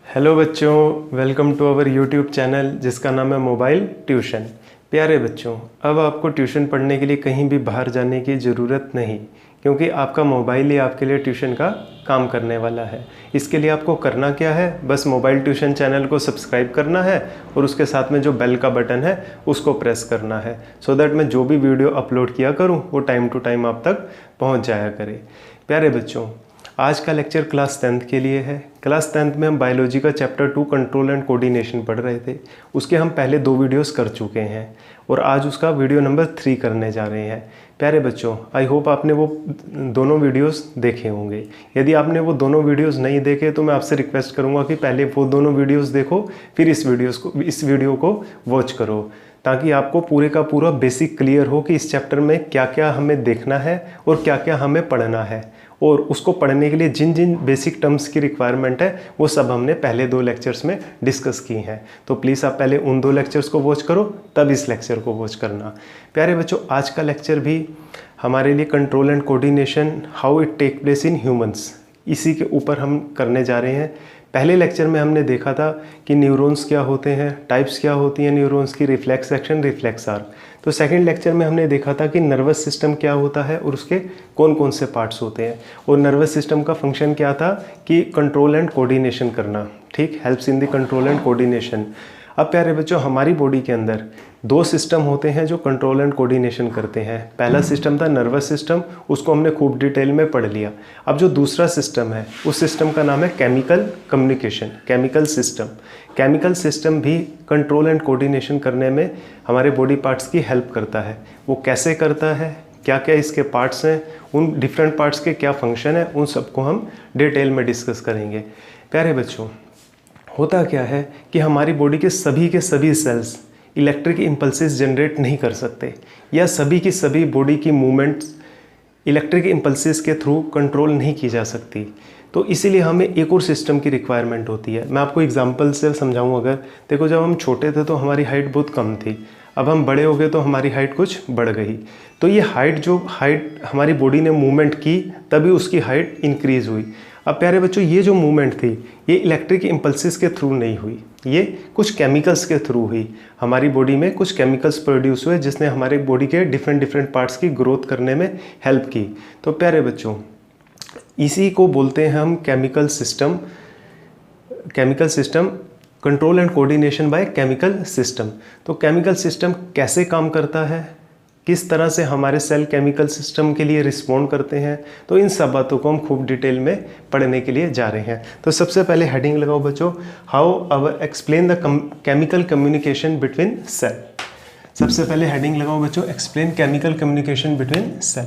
Hello बच्चों, welcome to our YouTube channel जिसका नाम है मोबाइल ट्यूशन। प्यारे बच्चों, अब आपको ट्यूशन पढ़ने के लिए कहीं भी बाहर जाने की ज़रूरत नहीं, क्योंकि आपका मोबाइल ही आपके लिए ट्यूशन का काम करने वाला है। इसके लिए आपको करना क्या है, बस मोबाइल ट्यूशन चैनल को सब्सक्राइब करना है और उसके साथ में जो बेल का बटन है उसको प्रेस करना है, सो दैट मैं जो भी वीडियो अपलोड किया करूँ वो टाइम टू टाइम आप तक पहुँच जाया करे। प्यारे बच्चों, आज का लेक्चर क्लास 10th के लिए है। क्लास 10th में हम बायोलॉजी का चैप्टर 2 कंट्रोल एंड कोऑर्डिनेशन पढ़ रहे थे। उसके हम पहले 2 वीडियोस कर चुके हैं और आज उसका वीडियो नंबर 3 करने जा रहे हैं। प्यारे बच्चों, आई होप आपने वो दोनों वीडियोस देखे होंगे। यदि आपने वो दोनों वीडियोस नहीं देखे तो मैं आपसे रिक्वेस्ट करूँगा कि पहले वो दोनों वीडियोस देखो, फिर इस वीडियो को वॉच करो, ताकि आपको पूरे का पूरा बेसिक क्लियर हो कि इस चैप्टर में क्या क्या हमें देखना है और क्या क्या हमें पढ़ना है, और उसको पढ़ने के लिए जिन जिन बेसिक टर्म्स की रिक्वायरमेंट है वो सब हमने पहले 2 लेक्चर्स में डिस्कस की हैं। तो प्लीज़ आप पहले उन 2 लेक्चर्स को वॉच करो, तब इस लेक्चर को वॉच करना। प्यारे बच्चों, आज का लेक्चर भी हमारे लिए control and coordination how it take place in humans, इसी के ऊपर हम करने जा रहे हैं। पहले लेक्चर में हमने देखा था कि न्यूरॉन्स क्या होते हैं, टाइप्स क्या होती हैं न्यूरॉन्स की, रिफ्लेक्स एक्शन, रिफ्लेक्स आर्क। तो सेकंड लेक्चर में हमने देखा था कि नर्वस सिस्टम क्या होता है और उसके कौन कौन से पार्ट्स होते हैं, और नर्वस सिस्टम का फंक्शन क्या था कि कंट्रोल एंड कोऑर्डिनेशन करना, ठीक, helps in the control and coordination. अब प्यारे बच्चों, हमारी बॉडी के अंदर 2 सिस्टम होते हैं जो कंट्रोल एंड कोऑर्डिनेशन करते हैं। पहला सिस्टम था नर्वस सिस्टम, उसको हमने खूब डिटेल में पढ़ लिया। अब जो दूसरा सिस्टम है उस सिस्टम का नाम है chemical communication, chemical system. Chemical system भी कंट्रोल एंड कोऑर्डिनेशन करने में हमारे बॉडी पार्ट्स की हेल्प करता है। वो कैसे करता है, क्या क्या इसके पार्ट्स हैं, उन डिफरेंट पार्ट्स के क्या फंक्शन है, उन सबको हम डिटेल में डिस्कस करेंगे। प्यारे बच्चों, होता क्या है कि हमारी बॉडी के सभी सेल्स इलेक्ट्रिक इम्पल्सेस जनरेट नहीं कर सकते, या सभी की सभी बॉडी की मूवमेंट्स इलेक्ट्रिक इम्पल्सेस के थ्रू कंट्रोल नहीं की जा सकती। तो इसीलिए हमें एक और सिस्टम की रिक्वायरमेंट होती है। मैं आपको एग्जांपल से समझाऊं। अगर देखो, जब हम छोटे थे तो हमारी हाइट बहुत कम थी, अब हम बड़े हो गए तो हमारी हाइट कुछ बढ़ गई। तो ये हाइट हमारी बॉडी ने मूवमेंट की, तभी उसकी हाइट इंक्रीज हुई। अब प्यारे बच्चों, ये जो मूवमेंट थी ये इलेक्ट्रिक इम्पल्सेस के थ्रू नहीं हुई, ये कुछ केमिकल्स के थ्रू हुई। हमारी बॉडी में कुछ केमिकल्स प्रोड्यूस हुए जिसने हमारे बॉडी के डिफरेंट पार्ट्स की ग्रोथ करने में हेल्प की। तो प्यारे बच्चों, इसी को बोलते हैं हम chemical system control and coordination by chemical system. तो केमिकल सिस्टम कैसे काम करता है, किस तरह से हमारे सेल केमिकल सिस्टम के लिए रिस्पॉन्ड करते हैं, तो इन सब बातों को हम खूब डिटेल में पढ़ने के लिए जा रहे हैं। तो सबसे पहले हेडिंग लगाओ बच्चों, how our explain the chemical communication between cell. सबसे पहले हेडिंग लगाओ बच्चों, explain chemical communication between cell.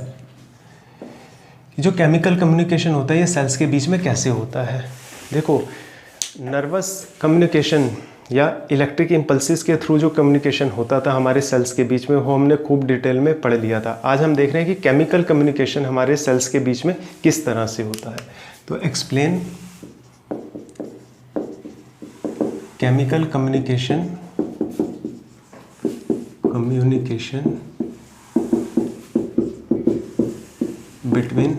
जो केमिकल कम्युनिकेशन होता है ये सेल्स के बीच में कैसे होता है। देखो, नर्वस कम्युनिकेशन या इलेक्ट्रिक इम्पल्सेस के थ्रू जो कम्युनिकेशन होता था हमारे सेल्स के बीच में, वो हमने खूब डिटेल में पढ़ लिया था। आज हम देख रहे हैं कि केमिकल कम्युनिकेशन हमारे सेल्स के बीच में किस तरह से होता है। तो explain chemical communication between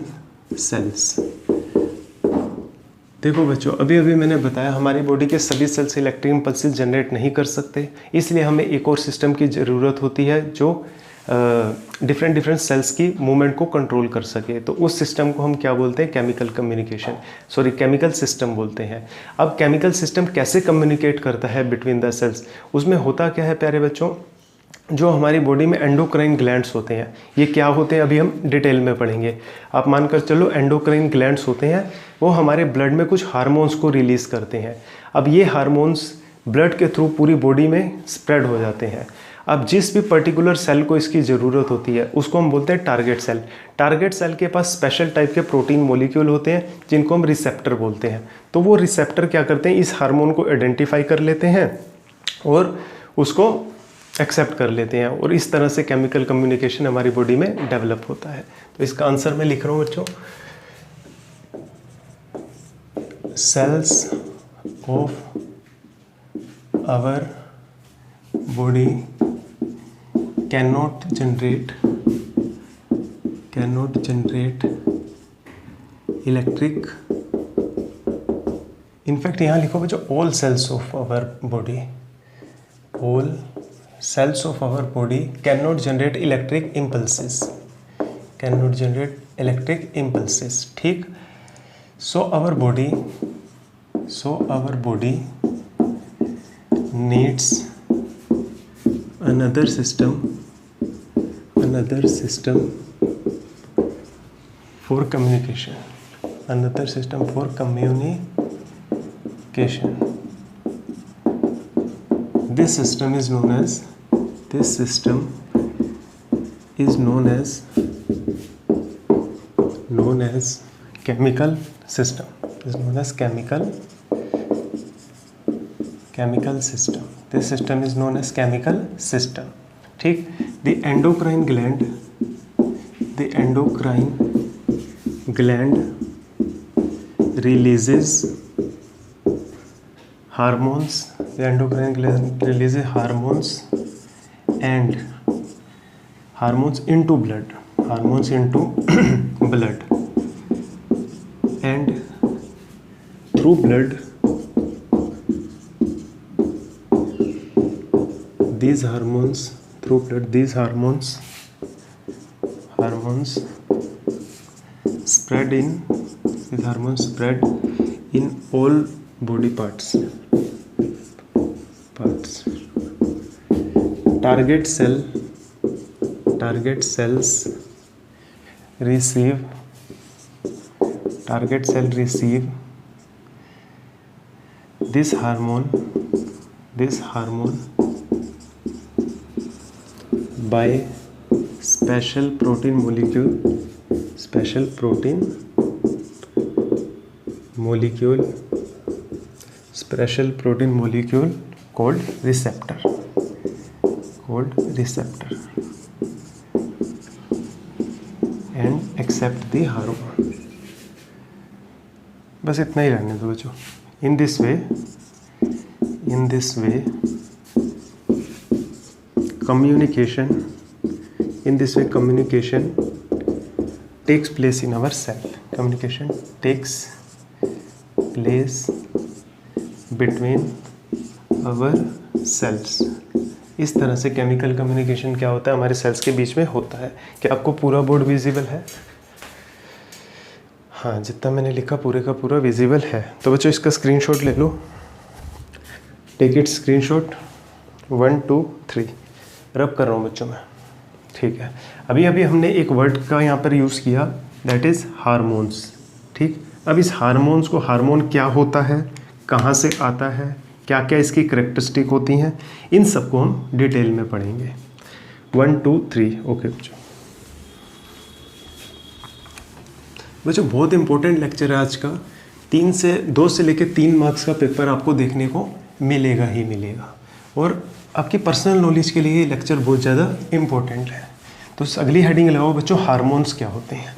cells. देखो बच्चों, अभी मैंने बताया हमारी बॉडी के सभी सेल्स इलेक्ट्रिक इम्पल्सेस जनरेट नहीं कर सकते, इसलिए हमें एक और सिस्टम की ज़रूरत होती है जो डिफरेंट सेल्स की मूवमेंट को कंट्रोल कर सके। तो उस सिस्टम को हम क्या बोलते हैं, केमिकल सिस्टम बोलते हैं। अब केमिकल सिस्टम कैसे कम्युनिकेट करता है बिटवीन द सेल्स, उसमें होता क्या है प्यारे बच्चों, जो हमारी बॉडी में एंडोक्राइन ग्लैंड्स होते हैं, ये क्या होते हैं अभी हम डिटेल में पढ़ेंगे। आप मानकर चलो एंडोक्राइन ग्लैंड्स होते हैं, वो हमारे ब्लड में कुछ हार्मोन्स को रिलीज़ करते हैं। अब ये हार्मोन्स ब्लड के थ्रू पूरी बॉडी में स्प्रेड हो जाते हैं। अब जिस भी पर्टिकुलर सेल को इसकी ज़रूरत होती है उसको हम बोलते हैं टारगेट सेल। टारगेट सेल के पास स्पेशल टाइप के प्रोटीन मॉलिक्यूल होते हैं जिनको हम रिसेप्टर बोलते हैं। तो वो रिसेप्टर क्या करते हैं, इस हार्मोन को आइडेंटिफाई कर लेते हैं और उसको एक्सेप्ट कर लेते हैं, और इस तरह से केमिकल कम्युनिकेशन हमारी बॉडी में डेवलप होता है। तो इसका आंसर मैं लिख रहा हूँ बच्चों, cells of our body cannot generate electric in fact यहाँ लिखो बच्चों all cells of our body, all cells of our body cannot generate electric impulses, cannot generate electric impulses, ठीक। so our body needs another system for communication, another system for communication. This system is known as chemical system, is known as chemical system. This system is known as chemical system, ठीक। the endocrine gland releases hormones, the endocrine gland releases hormones and hormones into blood and through blood these hormones spread in all body parts. Target cells receive this hormone by special protein molecule called receptor and accept the hormone. बस इतना ही रहने दो बच्चों। In this way communication takes place in our cell. Communication takes place between our cells. इस तरह से chemical communication क्या होता है, हमारे सेल्स के बीच में होता है। क्या आपको पूरा बोर्ड विजिबल है? हाँ, जितना मैंने लिखा पूरे का पूरा विजिबल है। तो बच्चों इसका स्क्रीनशॉट ले लो, टेक इट स्क्रीनशॉट 1 2 3। रब कर रहा हूँ बच्चों में, ठीक है। अभी हमने एक वर्ड का यहाँ पर यूज़ किया, दैट इज़ हार्मोन्स, ठीक। अब इस हार्मोन्स को, हार्मोन क्या होता है, कहाँ से आता है, क्या क्या इसकी करेक्टरिस्टिक होती हैं, इन सबको हम डिटेल में पढ़ेंगे। 1 2 3 ओके बच्चों बहुत इंपॉर्टेंट लेक्चर है आज का। 2 से लेकर 3 मार्क्स का पेपर आपको देखने को मिलेगा ही मिलेगा, और आपकी पर्सनल नॉलेज के लिए ये लेक्चर बहुत ज़्यादा इम्पोर्टेंट है। तो अगली हेडिंग लगाओ बच्चों, हार्मोन्स क्या होते हैं।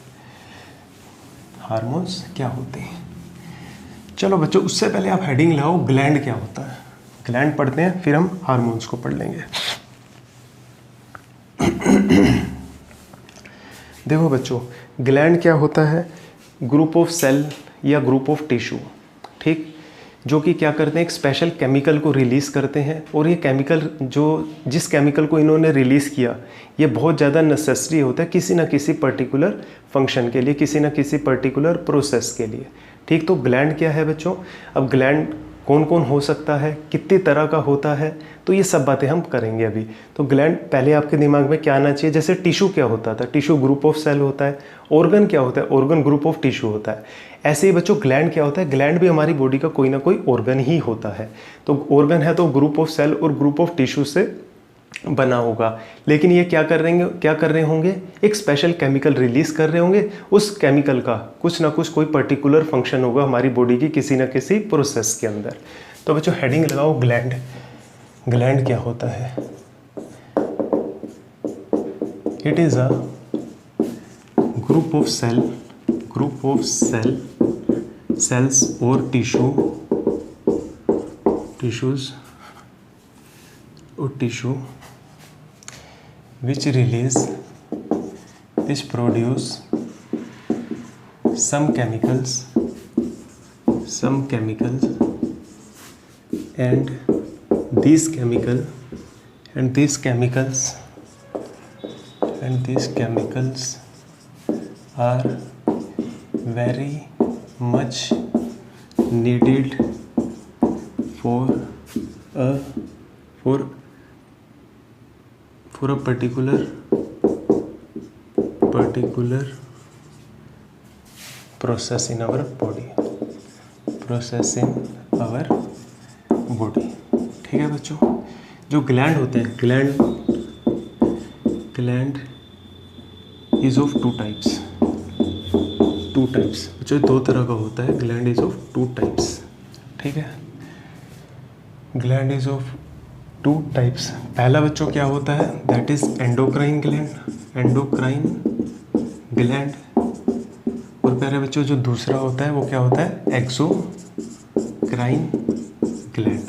हार्मोन्स क्या होते हैं, चलो बच्चों उससे पहले आप हेडिंग लगाओ, ग्लैंड क्या होता है। ग्लैंड पढ़ते हैं, फिर हम हार्मोन्स को पढ़ लेंगे। देखो बच्चों, ग्लैंड क्या होता है, ग्रुप ऑफ सेल या ग्रुप ऑफ टिश्यू, ठीक, जो कि क्या करते हैं, एक स्पेशल केमिकल को रिलीज़ करते हैं। और ये केमिकल जिस केमिकल को इन्होंने रिलीज़ किया, ये बहुत ज़्यादा नेसेसरी होता है किसी ना किसी पर्टिकुलर फंक्शन के लिए, किसी ना किसी पर्टिकुलर प्रोसेस के लिए, ठीक। तो ग्लैंड क्या है बच्चों, अब ग्लैंड कौन कौन हो सकता है, कितनी तरह का होता है, तो ये सब बातें हम करेंगे अभी। तो ग्लैंड पहले आपके दिमाग में क्या आना चाहिए, जैसे टिश्यू क्या होता था, टिश्यू ग्रुप ऑफ सेल होता है। ऑर्गन क्या होता है, ऑर्गन ग्रुप ऑफ टिश्यू होता है। ऐसे ही बच्चों ग्लैंड क्या होता है, ग्लैंड भी हमारी बॉडी का कोई ना कोई ऑर्गन ही होता है। तो ऑर्गन है तो ग्रुप ऑफ सेल और ग्रुप ऑफ टिश्यू से बना होगा, लेकिन ये क्या कर रहे होंगे, एक स्पेशल केमिकल रिलीज कर रहे होंगे। उस केमिकल का कुछ ना कुछ कोई पर्टिकुलर फंक्शन होगा हमारी बॉडी की किसी ना किसी प्रोसेस के अंदर। तो बच्चों हेडिंग लगाओ ग्लैंड। ग्लैंड क्या होता है, it is a group of cells और tissues which produce some chemicals some chemicals and these chemicals are very much needed for a particular process in our body, ठीक है बच्चों। जो ग्लैंड होते हैं, gland is of two types बच्चों, दो तरह का होता है। Gland is of two types, ठीक है। Gland is of two types. पहला बच्चों क्या होता है, दैट इज एंडोक्राइन ग्लैंड। और प्यारे बच्चों जो दूसरा होता है वो क्या होता है, एक्सोक्राइन ग्लैंड,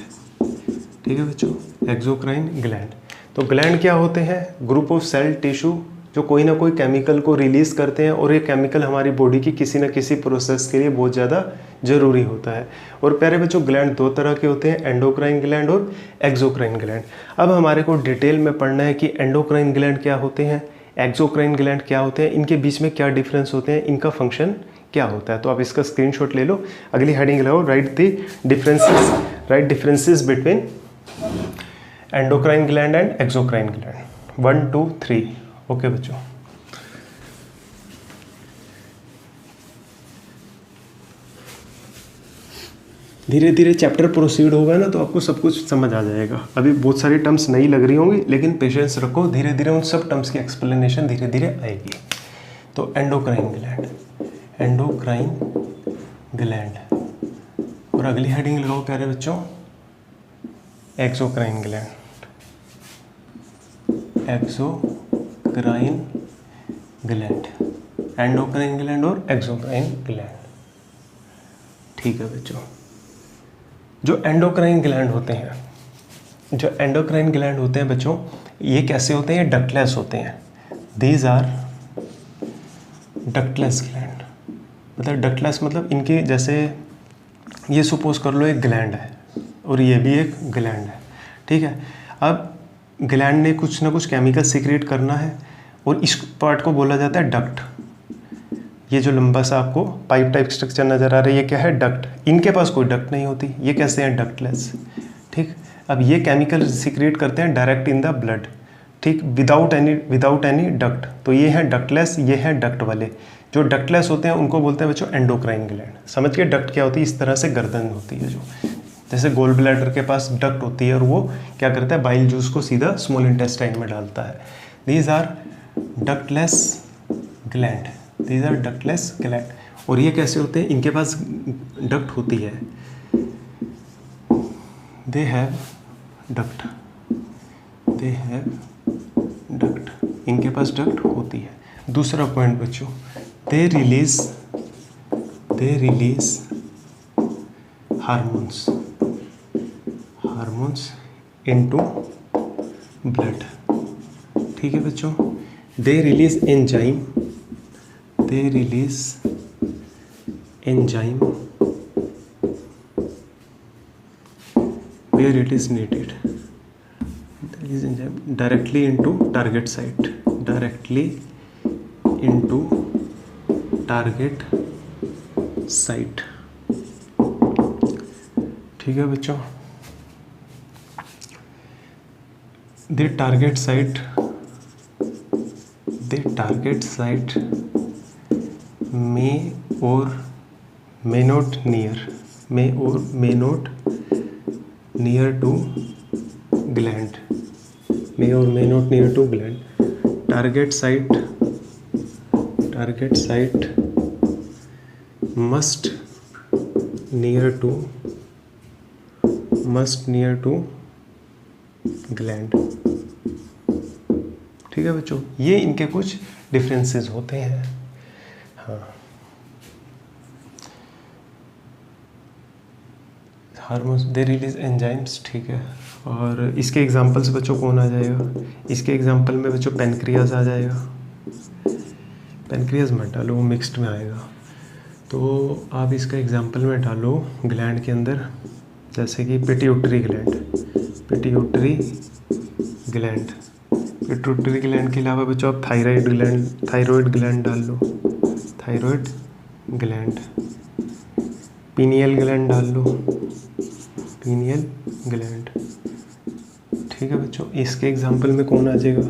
ठीक है बच्चों, एक्सोक्राइन ग्लैंड। तो ग्लैंड क्या होते हैं, ग्रुप ऑफ सेल टिश्यू जो कोई ना कोई केमिकल को रिलीज करते हैं, और ये केमिकल हमारी बॉडी की किसी न किसी प्रोसेस के लिए बहुत ज़्यादा ज़रूरी होता है। और प्यारे बच्चों ग्लैंड दो तरह के होते हैं, एंडोक्राइन ग्लैंड और एक्सोक्राइन ग्लैंड। अब हमारे को डिटेल में पढ़ना है कि एंडोक्राइन ग्लैंड क्या होते हैं, एक्सोक्राइन ग्लैंड क्या होते हैं, इनके बीच में क्या डिफरेंस होते हैं, इनका फंक्शन क्या होता है। तो आप इसका स्क्रीनशॉट ले लो, अगली हेडिंग लगाओ, right differences between endocrine gland and exocrine gland. 1 2 3। Okay बच्चों, धीरे धीरे चैप्टर प्रोसीड होगा ना तो आपको सब कुछ समझ आ जाएगा। अभी बहुत सारी टर्म्स नई लग रही होंगी, लेकिन पेशेंस रखो, धीरे धीरे उन सब टर्म्स की एक्सप्लेनेशन धीरे धीरे आएगी। तो एंडोक्राइन ग्लैंड, और अगली हेडिंग लगाओ प्यारे बच्चों, एक्सोक्राइन ग्लैंड एंडोक्राइन ग्लैंड और एक्सोक्राइन ग्लैंड, ठीक है बच्चों। जो एंडोक्राइन ग्लैंड होते हैं बच्चों, ये कैसे होते हैं, डक्टलेस होते हैं। दीज आर डक्टलेस ग्लैंड, मतलब डक्टलेस मतलब इनके जैसे ये सपोज कर लो एक ग्लैंड है और ये भी एक ग्लैंड है, ठीक है। अब ग्लैंड ने कुछ ना कुछ केमिकल सीक्रेट करना है और इस पार्ट को बोला जाता है डक्ट। ये जो लंबा सा आपको पाइप टाइप स्ट्रक्चर नज़र आ रहा है, ये क्या है, डक्ट। इनके पास कोई डक्ट नहीं होती, ये कैसे हैं, डक्टलेस, ठीक। अब ये केमिकल सीक्रेट करते हैं डायरेक्ट इन द ब्लड, ठीक, विदाउट एनी डक्ट। तो ये हैं डक्टलेस, ये हैं डक्ट वाले। जो डक्टलेस होते हैं उनको बोलते हैं बच्चों एंडोक्राइन ग्लैंड। समझ के, डक्ट क्या होती है, इस तरह से गर्दन होती है, जो जैसे गोल ब्लैडर के पास डक्ट होती है और वो क्या करता है, बाइल जूस को सीधा स्मॉल इंटेस्टाइन में डालता है। These are ductless gland. और ये कैसे होते हैं, इनके पास डक्ट होती है, दे हैव डक्ट, इनके पास डक्ट होती है। दूसरा पॉइंट बच्चों, they release hormones into blood, ठीक है बच्चों। They release enzyme where it is needed, directly into target site, ठीक है बच्चों। the target site may or may not near to gland. Target site must near to gland, ठीक है बच्चों। ये इनके कुछ डिफरेंसेस होते हैं। हाँ, हार्मोन्स, दे रिलीज एंजाइम्स, ठीक है। और इसके एग्जांपल्स बच्चों कौन आ जाएगा, इसके एग्जांपल में बच्चों पेनक्रियाज आ जाएगा। पेनक्रियाज मत डालो, वो मिक्स्ड में आएगा। तो आप इसका एग्जांपल में डालो ग्लैंड के अंदर, जैसे कि pituitary gland. Pituitary gland, pituitary gland के अलावा बच्चों आप थायराइड ग्लैंड डाल लो, थायराइड ग्लैंड। पीनियल ग्लैंड डाल लो, पीनियल ग्लैंड। ठीक है बच्चों, इसके एग्जांपल में कौन आ जाएगा?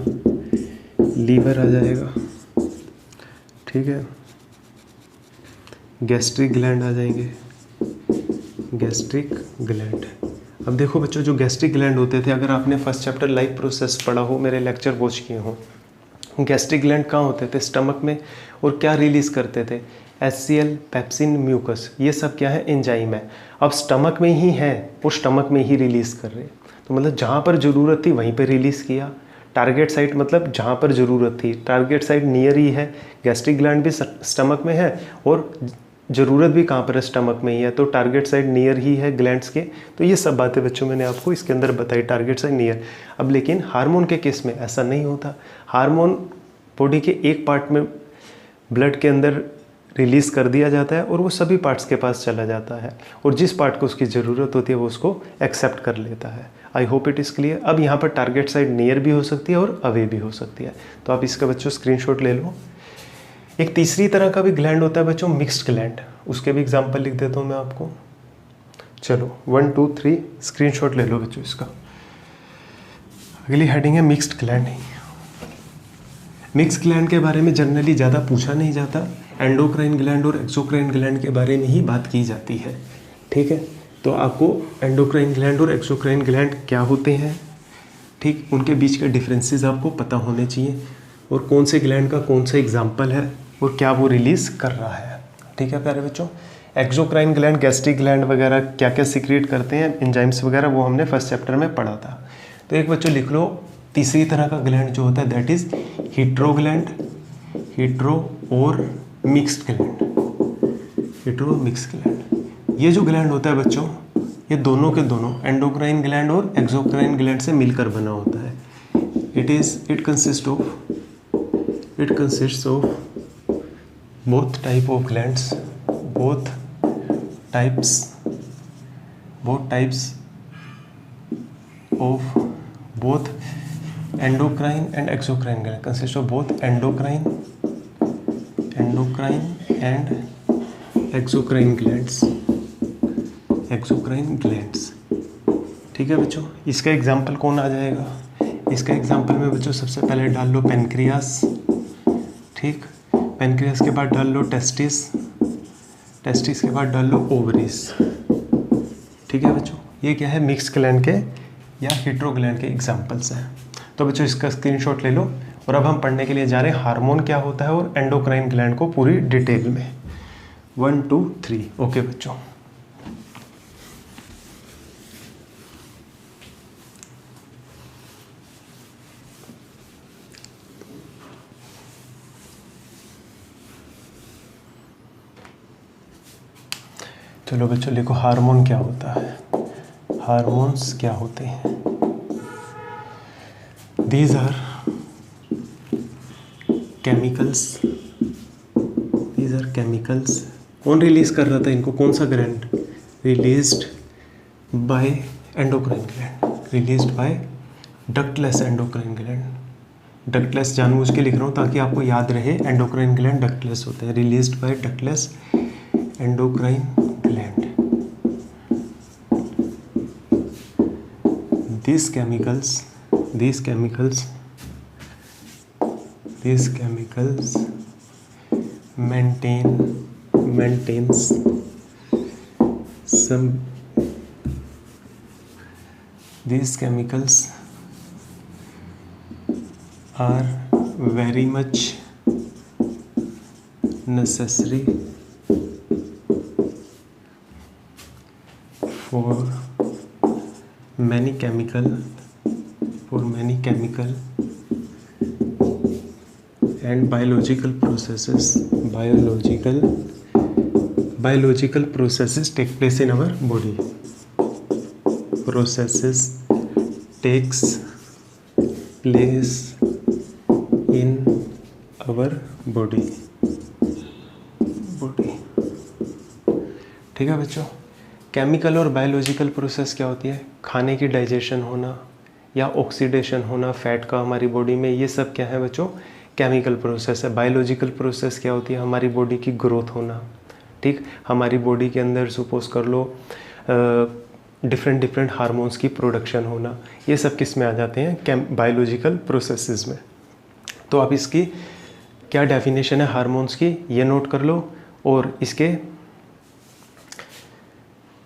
लीवर आ जाएगा। ठीक है, गैस्ट्रिक ग्लैंड आ जाएंगे, गैस्ट्रिक ग्लैंड। अब देखो बच्चों, जो गैस्ट्रिक ग्लैंड होते थे, अगर आपने फर्स्ट चैप्टर लाइफ प्रोसेस पढ़ा हो, मेरे लेक्चर वॉच किए हो, गैस्ट्रिक ग्लैंड कहाँ होते थे? स्टमक में। और क्या रिलीज़ करते थे? HCl, पेप्सिन, म्यूकस, ये सब क्या है? एंजाइम है। अब स्टमक में ही है और स्टमक में ही रिलीज़ कर रहे हैं, तो मतलब जहाँ पर ज़रूरत थी वहीं पर रिलीज़ किया। टारगेट साइट मतलब जहाँ पर ज़रूरत थी, टारगेट साइट नियर ही है। गैस्ट्रिक ग्लैंड भी स्टमक में है और ज़रूरत भी कहाँ पर है? स्टमक में ही है, तो टारगेट साइट नियर ही है ग्लैंड्स के। तो ये सब बातें बच्चों मैंने आपको इसके अंदर बताई, टारगेट साइट नियर। अब लेकिन हार्मोन के केस में ऐसा नहीं होता। हार्मोन बॉडी के एक पार्ट में ब्लड के अंदर रिलीज़ कर दिया जाता है और वो सभी पार्ट्स के पास चला जाता है, और जिस पार्ट को उसकी ज़रूरत होती है वो उसको एक्सेप्ट कर लेता है। आई होप इट इज़ क्लियर। अब यहाँ पर टारगेट साइट नियर भी हो सकती है और अवे भी हो सकती है, तो आप इसका बच्चों स्क्रीनशॉट ले लो। एक तीसरी तरह का भी ग्लैंड होता है बच्चों, मिक्स्ड ग्लैंड। उसके भी एग्जांपल लिख देता हूँ मैं आपको। चलो 1 2 3 स्क्रीनशॉट ले लो बच्चों इसका। अगली हेडिंग है मिक्स्ड ग्लैंड। मिक्स्ड ग्लैंड के बारे में जनरली ज़्यादा पूछा नहीं जाता, एंडोक्राइन ग्लैंड और एक्सोक्राइन ग्लैंड के बारे में ही बात की जाती है। ठीक है, तो आपको एंडोक्राइन ग्लैंड और एक्सोक्राइन ग्लैंड क्या होते हैं, ठीक, उनके बीच के डिफरेंसेस आपको पता होने चाहिए, और कौन से ग्लैंड का कौन सा एग्जाम्पल है और क्या वो रिलीज़ कर रहा है। ठीक है प्यारे बच्चों, एक्सोक्राइन ग्लैंड, गैस्ट्रिक ग्लैंड वगैरह क्या क्या सीक्रेट करते हैं, एंजाइम्स वगैरह, वो हमने फर्स्ट चैप्टर में पढ़ा था। तो एक बच्चों लिख लो, तीसरी तरह का ग्लैंड जो होता है that is hetero gland, hetero और mixed gland, hetero mixed gland. ये जो ग्लैंड होता है बच्चों, ये दोनों के दोनों एंडोक्राइन ग्लैंड और एक्सोक्राइन ग्लैंड से मिलकर बना होता है। It consists of both types of glands, both types of both endocrine and exocrine gland, consists of both endocrine and exocrine glands, ठीक है बच्चों। इसका एग्जाम्पल कौन आ जाएगा? इसका एग्जाम्पल में बच्चों सबसे पहले डाल लो पेनक्रियास, ठीक, पेनक्रियास के बाद डाल लो टेस्टिस, टेस्टिस के बाद डाल लो ओवरीज। ठीक है बच्चों, ये क्या है? मिक्स्ड ग्लैंड के या हीट्रो ग्लैंड के एग्जाम्पल्स हैं। तो बच्चों इसका स्क्रीनशॉट ले लो, और अब हम पढ़ने के लिए जा रहे हैं हार्मोन क्या होता है और एंडोक्राइन ग्लैंड को पूरी डिटेल में। 1 2 3 ओके बच्चों। चलो बच्चों लिखो, हार्मोन क्या होता है, हार्मोन्स क्या होते हैं। दीज आर केमिकल्स, कौन रिलीज कर रहा था इनको, कौन सा gland? Released by endocrine gland, released by ductless endocrine gland. Ductless जानबूझ के लिख रहा हूँ ताकि आपको याद रहे, एंडोक्राइन ग्लैंड डक्टलेस होते हैं। Released by ductless endocrine gland. These chemicals maintains some, these chemicals are very much necessary for many chemical and biological processes take place in our body. Processes takes place in our body. ठीक है बच्चों। Chemical और biological process क्या होती है? खाने की digestion होना या ऑक्सीडेशन होना फैट का हमारी बॉडी में, ये सब क्या है बच्चों? केमिकल प्रोसेस है। बायोलॉजिकल प्रोसेस क्या होती है? हमारी बॉडी की ग्रोथ होना, ठीक, हमारी बॉडी के अंदर सपोज कर लो डिफरेंट हार्मोन्स की प्रोडक्शन होना, ये सब किस में आ जाते हैं? बायोलॉजिकल प्रोसेसेस में। तो आप इसकी क्या डेफिनेशन है हार्मोन्स की, ये नोट कर लो। और इसके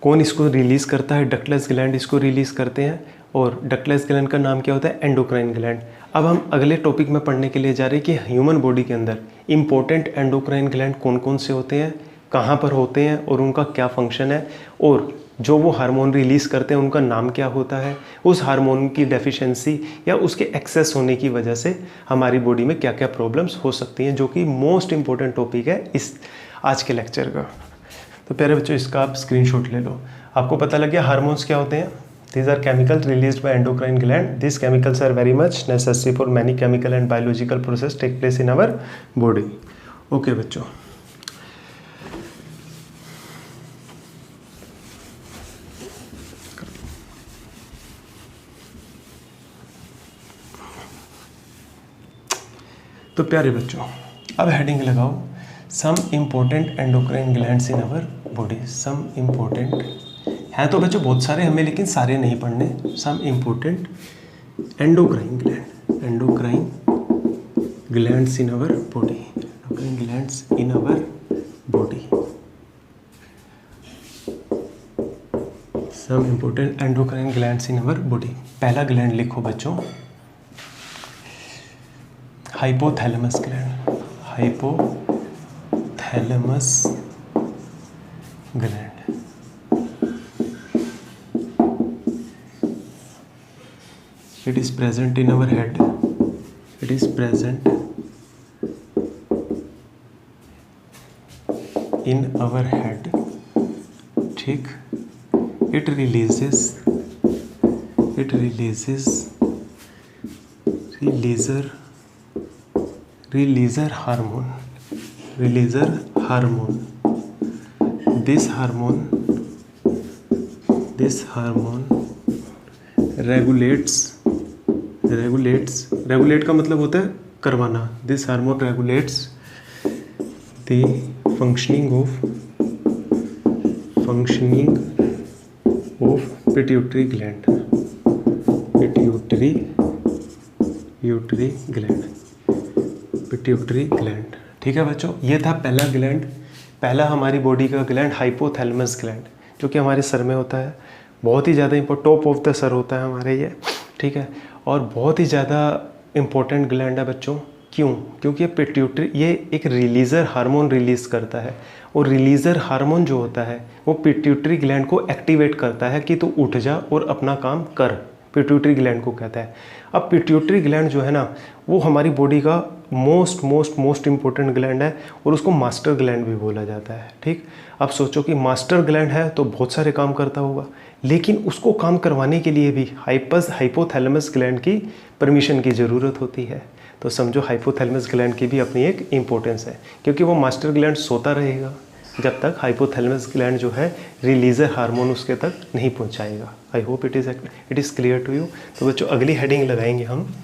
कौन इसको रिलीज़ करता है? डक्टलेस ग्लैंड इसको रिलीज़ करते हैं। और डक्टलेस ग्लैंड का नाम क्या होता है? Endocrine gland. अब हम अगले टॉपिक में पढ़ने के लिए जा रहे हैं कि ह्यूमन बॉडी के अंदर इंपॉर्टेंट एंडोक्राइन ग्लैंड कौन कौन से होते हैं, कहाँ पर होते हैं और उनका क्या फंक्शन है, और जो वो हार्मोन रिलीज़ करते हैं उनका नाम क्या होता है, उस हार्मोन की डेफिशिएंसी या उसके एक्सेस होने की वजह से हमारी बॉडी में क्या क्या प्रॉब्लम्स हो सकती हैं, जो कि मोस्ट इंपॉर्टेंट टॉपिक है इस आज के लेक्चर का। तो प्यारे बच्चों, इसका आप स्क्रीनशॉट ले लो। आपको पता लग गया हार्मोन्स क्या होते हैं? These are chemicals released by endocrine gland. These chemicals are very much necessary for many chemical and biological process take place in our body. Okay बच्चों, तो प्यारे बच्चों अब हेडिंग लगाओ, some important endocrine glands in our body. Some important हैं तो बच्चों बहुत सारे हमें, लेकिन सारे नहीं पढ़ने। Some important endocrine glands in our body, endocrine glands in our body. Some important endocrine glands in our body. पहला ग्लैंड लिखो बच्चों, hypothalamus gland. Hypothalamus gland it is present in our head. It is present in our head, ठीक। it releases releaser hormone. This hormone regulates regulate का मतलब होता है करवाना। This hormone regulates the functioning of pituitary gland. Pituitary gland, ठीक है बच्चों। ये था पहला ग्लैंड, पहला हमारी बॉडी का ग्लैंड हाइपोथैलेमस ग्लैंड, जो कि हमारे सर में होता है। बहुत ही ज़्यादा टॉप ऑफ द सर होता है हमारे ये, ठीक है। और बहुत ही ज़्यादा इम्पोर्टेंट ग्लैंड है बच्चों। क्यों? क्योंकि ये पिट्यूटरी, ये एक रिलीज़र हार्मोन रिलीज़ करता है, और रिलीज़र हार्मोन जो होता है वो पिट्यूटरी ग्लैंड को एक्टिवेट करता है कि तू उठ जा और अपना काम कर। पिट्यूटरी ग्लैंड को कहता है। अब पिट्यूटरी ग्लैंड जो है ना, वो हमारी बॉडी का मोस्ट इम्पोर्टेंट ग्लैंड है, और उसको मास्टर ग्लैंड भी बोला जाता है, ठीक। अब सोचो कि मास्टर ग्लैंड है तो बहुत सारे काम करता होगा, लेकिन उसको काम करवाने के लिए भी हाइपोथैलेमस ग्लैंड की परमिशन की ज़रूरत होती है। तो समझो हाइपोथैलेमस ग्लैंड की भी अपनी एक इम्पोर्टेंस है, क्योंकि वो मास्टर ग्लैंड सोता रहेगा जब तक हाइपोथैलेमस ग्लैंड जो है रिलीजर हार्मोन उसके तक नहीं पहुंचाएगा। I hope it is clear to you. तो बच्चों अगली हेडिंग लगाएंगे हम।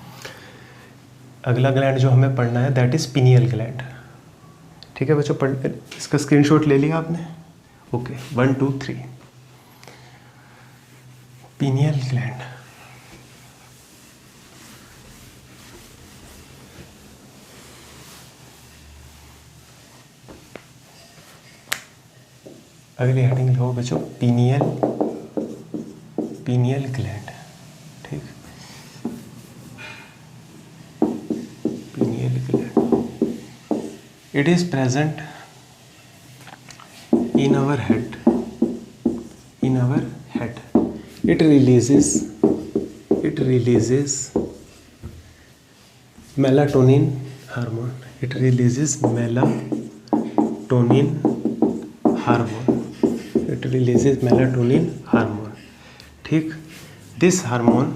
अगला ग्लैंड जो हमें पढ़ना है दैट इज़ पीनियल ग्लैंड, ठीक है बच्चों। इसका स्क्रीनशॉट ले लिया आपने? Okay, 1 2 3 pineal gland. अगली हेडिंग लो बच्चों, पीनियल ग्लैंड, ठीक। Pineal gland, it is present in our head. It releases melatonin hormone. ठीक। this hormone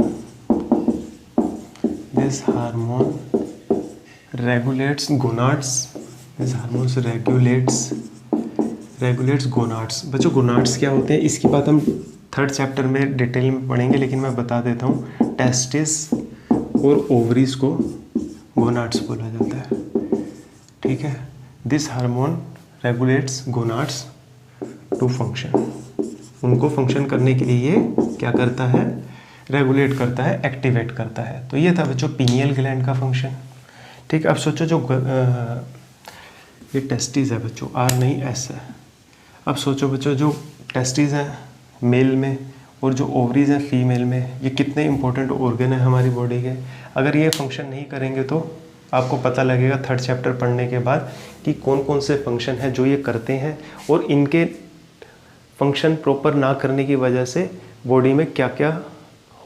regulates gonads. This hormone regulates regulates gonads. बच्चों गोनाड्स क्या होते हैं इसकी बात हम थर्ड चैप्टर में डिटेल में पढ़ेंगे, लेकिन मैं बता देता हूँ टेस्टिस और ओवरीज को गोनाड्स बोला जाता है, ठीक है। This hormone regulates gonads to function, उनको फंक्शन करने के लिए ये क्या करता है, रेगुलेट करता है, एक्टिवेट करता है। तो ये था बच्चों पीनियल ग्लैंड का फंक्शन, ठीक। अब सोचो जो ये टेस्टिस है बच्चों, आर नहीं एस है। अब सोचो बच्चों जो टेस्टिस हैं मेल में और जो ओवरीज हैं फीमेल में, ये कितने इंपॉर्टेंट ऑर्गन है हमारी बॉडी के। अगर ये फंक्शन नहीं करेंगे तो आपको पता लगेगा थर्ड चैप्टर पढ़ने के बाद कि कौन कौन से फंक्शन हैं जो ये करते हैं, और इनके फंक्शन प्रॉपर ना करने की वजह से बॉडी में क्या क्या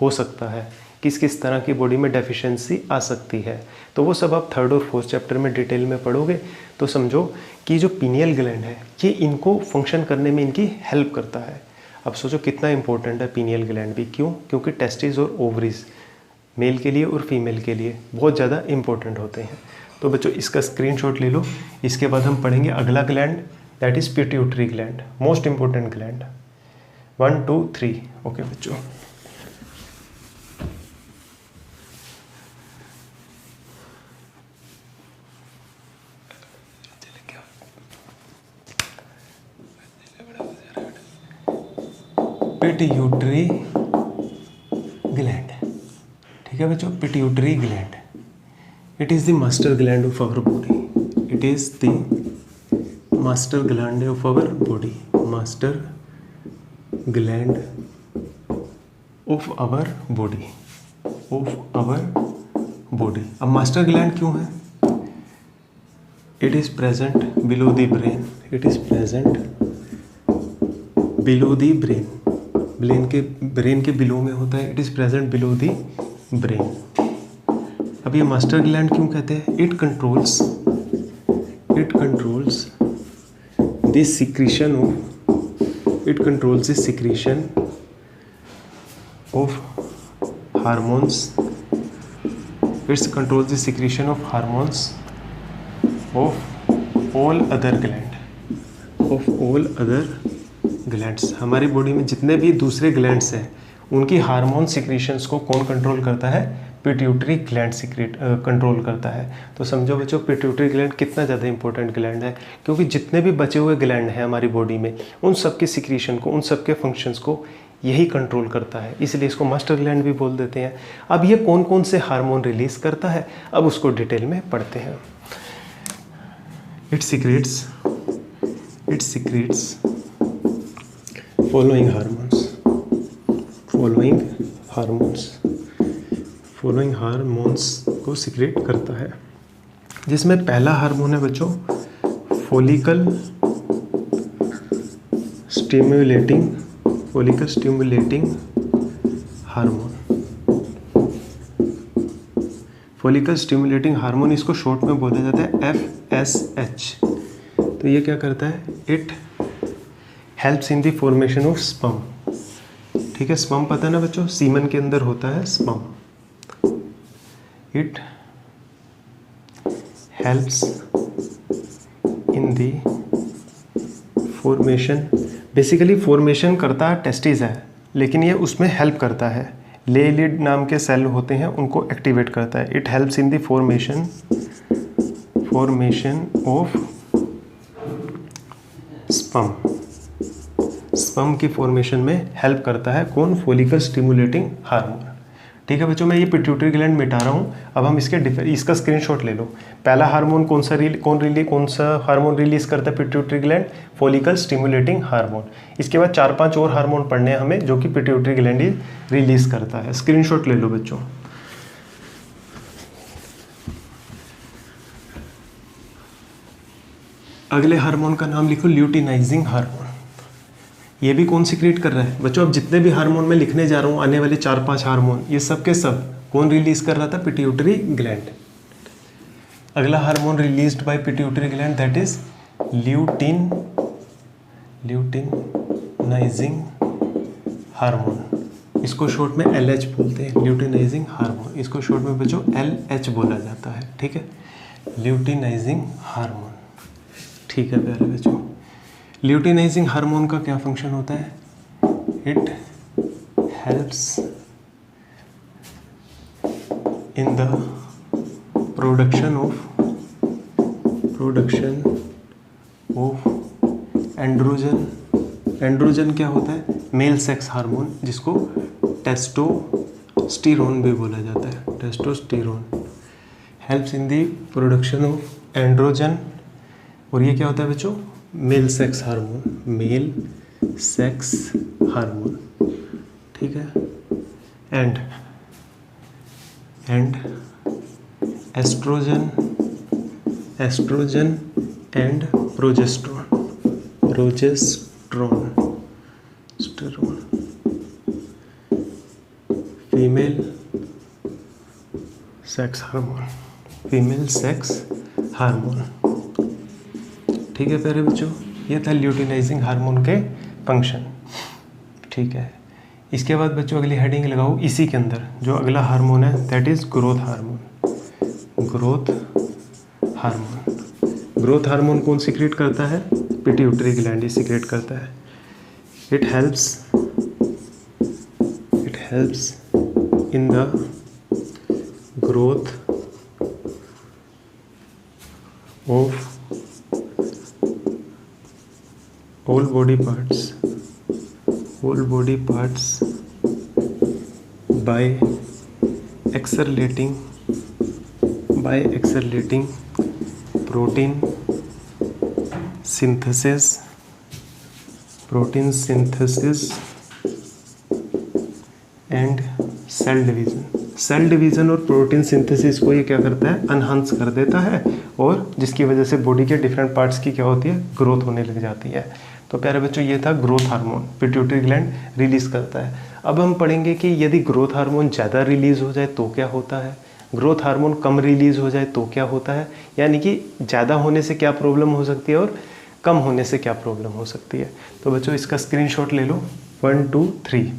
हो सकता है, किस किस तरह की बॉडी में डेफिशिएंसी आ सकती है। तो वो सब आप थर्ड और फोर्थ चैप्टर में डिटेल में पढ़ोगे। तो समझो कि जो पीनियल ग्लैंड है ये इनको फंक्शन करने में इनकी हेल्प करता है। अब सोचो कितना इंपॉर्टेंट है पीनियल ग्लैंड भी, क्यों? क्योंकि टेस्टिस और ओवरीज मेल के लिए और फीमेल के लिए बहुत ज़्यादा इंपॉर्टेंट होते हैं। तो बच्चों इसका स्क्रीनशॉट ले लो। इसके बाद हम पढ़ेंगे अगला gland, that is pituitary gland, most important gland. 1 2 3 okay बच्चों। पिट्यूटरी ग्लैंड, ठीक है बच्चों। Pituitary gland, it is the master gland of our body, it is the master gland of our body, master gland of our body, of our body. अब master gland क्यों है? It is present below the brain, it is present below the brain, brain के below में होता है। It is present below the brain. अब ये master gland क्यों कहते हैं? It controls the secretion of, it controls the secretion of hormones, it's controls the secretion of hormones of all other gland, of all other glands. हमारी body में जितने भी दूसरे ग्लैंड्स हैं उनकी हार्मोन सिक्रीशंस को कौन कंट्रोल करता है? पिट्यूटरी ग्लैंड कंट्रोल करता है। तो समझो बच्चों पिट्यूटरी ग्लैंड कितना ज़्यादा इंपॉर्टेंट ग्लैंड है, क्योंकि जितने भी बचे हुए ग्लैंड हैं हमारी बॉडी में उन सब के सिक्रीशन को, उन सब के फंक्शंस को यही कंट्रोल करता है, इसलिए इसको मास्टर ग्लैंड भी बोल देते हैं। अब ये कौन कौन से हार्मोन रिलीज करता है, अब उसको डिटेल में पढ़ते हैं। इट सीक्रेट्स फॉलोइंग हार्मोन्स को सीक्रेट करता है, जिसमें पहला हार्मोन है बच्चों follicle stimulating hormone. Follicle stimulating hormone, इसको शॉर्ट में बोला जाता है FSH। तो ये क्या करता है? It helps in the formation of sperm, ठीक है। स्पर्म पता है ना बच्चों, सीमन के अंदर होता है sperm. It helps in the formation, basically formation करता है टेस्टिस है, लेकिन ये उसमें हेल्प करता है। लेलिड नाम के सेल होते हैं उनको एक्टिवेट करता है। It helps in the formation of sperm की फॉर्मेशन में हेल्प करता है कौन? फॉलिकल स्टिमुलेटिंग हार्मोन, ठीक है बच्चों। मैं ये पिट्यूटरी ग्लैंड मिटा रहा हूँ। अब हम इसका स्क्रीनशॉट ले लो। पहला हार्मोन कौन सा हार्मोन रिलीज करता है pituitary gland? Follicle stimulating hormone. इसके बाद 4-5 और हार्मोन पढ़ने हैं हमें जो कि पिट्यूटरी ग्लैंड ही रिलीज करता है। स्क्रीनशॉट ले लो बच्चों। अगले हार्मोन का नाम लिखो ल्यूटिनाइजिंग हार्मोन। ये भी कौन सीक्रेट कर रहा है बच्चों? अब जितने भी हार्मोन मैं लिखने जा रहा हूँ आने वाले 4-5 हार्मोन, ये सब के सब कौन रिलीज कर रहा था? Pituitary gland. अगला hormone released by pituitary gland that is luteinizing hormone. इसको शॉर्ट में LH बोलते हैं, ल्यूटिनाइजिंग हार्मोन। इसको शॉर्ट में बच्चों LH बोला जाता है, ठीक है। ल्यूटिनाइजिंग हार्मोन, ठीक है प्यारे बच्चों। ल्यूटिनाइजिंग हार्मोन का क्या फंक्शन होता है? It helps in the production of androgen. Androgen क्या होता है? मेल सेक्स हार्मोन, जिसको टेस्टोस्टेरोन भी बोला जाता है। Testosterone helps in the production of androgen. और ये क्या होता है बच्चों? Male sex hormone. Male sex hormone, ठीक है। And estrogen and progesterone female sex hormone, ठीक है प्यारे बच्चों। ये था ल्यूटिनाइजिंग हार्मोन के फंक्शन, ठीक है। इसके बाद बच्चों अगली हेडिंग लगाओ इसी के अंदर जो अगला हार्मोन है, that is growth hormone. Growth hormone कौन सीक्रेट करता है? पिट्यूटरी ग्लैंड ही सीक्रेट करता है। It helps in the growth of all body parts by accelerating protein synthesis and cell division और प्रोटीन सिंथेसिस को ये क्या करता है? अनहांस कर देता है, और जिसकी वजह से बॉडी के डिफरेंट पार्ट्स की क्या होती है? ग्रोथ होने लग जाती है। तो प्यारे बच्चों ये था growth hormone, pituitary gland release करता है। अब हम पढ़ेंगे कि यदि ग्रोथ हार्मोन ज़्यादा रिलीज हो जाए तो क्या होता है, ग्रोथ हार्मोन कम रिलीज हो जाए तो क्या होता है, यानी कि ज़्यादा होने से क्या प्रॉब्लम हो सकती है और कम होने से क्या प्रॉब्लम हो सकती है। तो बच्चों इसका स्क्रीनशॉट ले लो 1 2 3।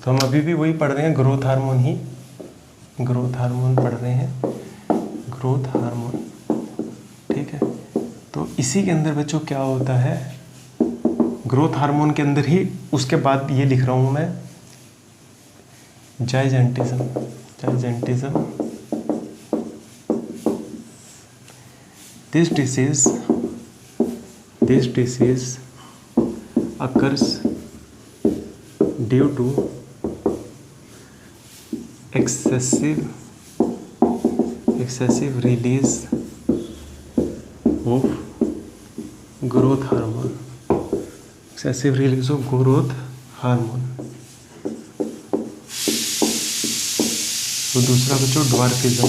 तो हम अभी भी वही पढ़ रहे हैं, ग्रोथ हार्मोन पढ़ रहे हैं, ग्रोथ हार्मोन, ठीक है। तो इसी के अंदर बच्चों क्या होता है? ग्रोथ हार्मोन के अंदर ही उसके बाद ये लिख रहा हूँ मैं, gigantism. This disease occurs due to excessive release of growth hormone, तो दूसरा बच्चों dwarfism.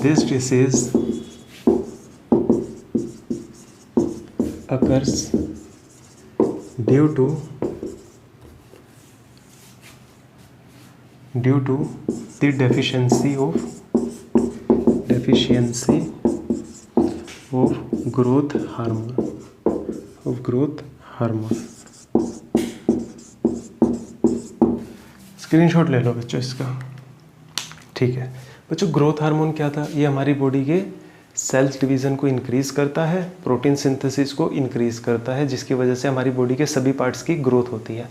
This disease occurs due to the deficiency of growth hormone। Screenshot ले लो बच्चों इसका, ठीक है। बच्चों ग्रोथ हार्मोन क्या था? ये हमारी बॉडी के सेल्स डिवीज़न को इंक्रीज़ करता है, प्रोटीन सिंथेसिस को इंक्रीज़ करता है, जिसकी वजह से हमारी बॉडी के सभी पार्ट्स की ग्रोथ होती है।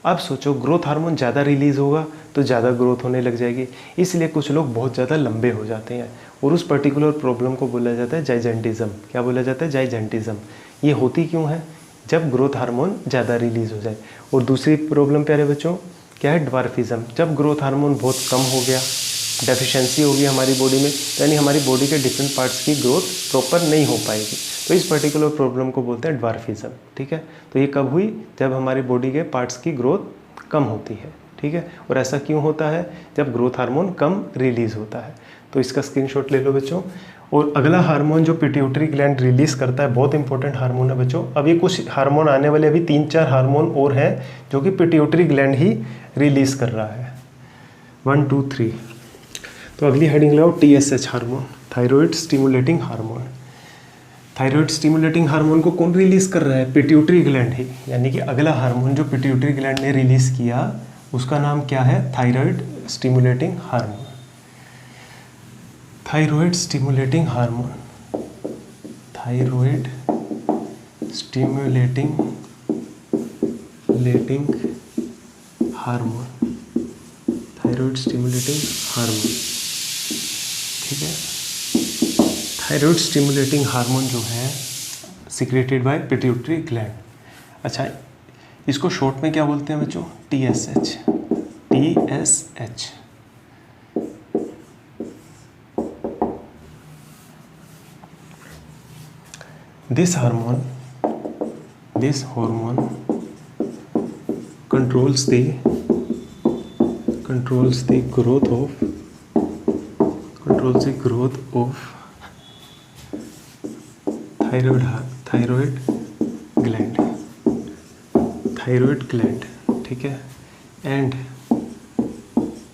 अब सोचो ग्रोथ हार्मोन ज़्यादा रिलीज़ होगा तो ज़्यादा ग्रोथ होने लग जाएगी, इसलिए कुछ लोग बहुत ज़्यादा लंबे हो जाते हैं, और उस पर्टिकुलर प्रॉब्लम को बोला जाता है जाइजेंटिज्म। क्या बोला जाता है? जाइजेंटिज्म। ये होती क्यों है? जब ग्रोथ हार्मोन ज़्यादा रिलीज़ हो जाए। और दूसरी प्रॉब्लम प्यारे बच्चों क्या है? ड्वार्फिज्म। जब ग्रोथ हार्मोन बहुत कम हो गया, डेफिशिएंसी होगी हमारी बॉडी में, यानी हमारी बॉडी के डिफरेंट पार्ट्स की ग्रोथ प्रॉपर नहीं हो पाएगी, तो इस पर्टिकुलर प्रॉब्लम को बोलते हैं ड्वार्फिज्म, ठीक है। तो ये कब हुई? जब हमारी बॉडी के पार्ट्स की ग्रोथ कम होती है, ठीक है। और ऐसा क्यों होता है? जब ग्रोथ हार्मोन कम रिलीज़ होता है। तो इसका स्क्रीनशॉट ले लो बच्चों। और अगला हार्मोन जो पिट्यूटरी ग्लैंड रिलीज़ करता है, बहुत इंपॉर्टेंट हार्मोन है बच्चों। अब ये कुछ हार्मोन आने वाले, अभी 3-4 हार्मोन और हैं जो कि पिट्यूटरी ग्लैंड ही रिलीज़ कर रहा है। 1 2 3। तो अगली हेडिंग लगाओ TSH hormone, thyroid stimulating hormone. Thyroid stimulating hormone को कौन रिलीज कर रहा है? पिट्यूटरी ग्लैंड ही। यानी कि अगला हार्मोन जो पिट्यूटरी ग्लैंड ने रिलीज किया उसका नाम क्या है? Thyroid stimulating hormone. Thyroid stimulating hormone, thyroid stimulating hormone, thyroid stimulating hormone. ठीक है, थायराइड स्टिमुलेटिंग हार्मोन जो है सिक्रेटेड बाय पिट्यूटरी ग्लैंड। अच्छा, इसको शॉर्ट में क्या बोलते हैं बच्चों? TSH। TSH। This hormone controls the growth of thyroid gland, ठीक है, and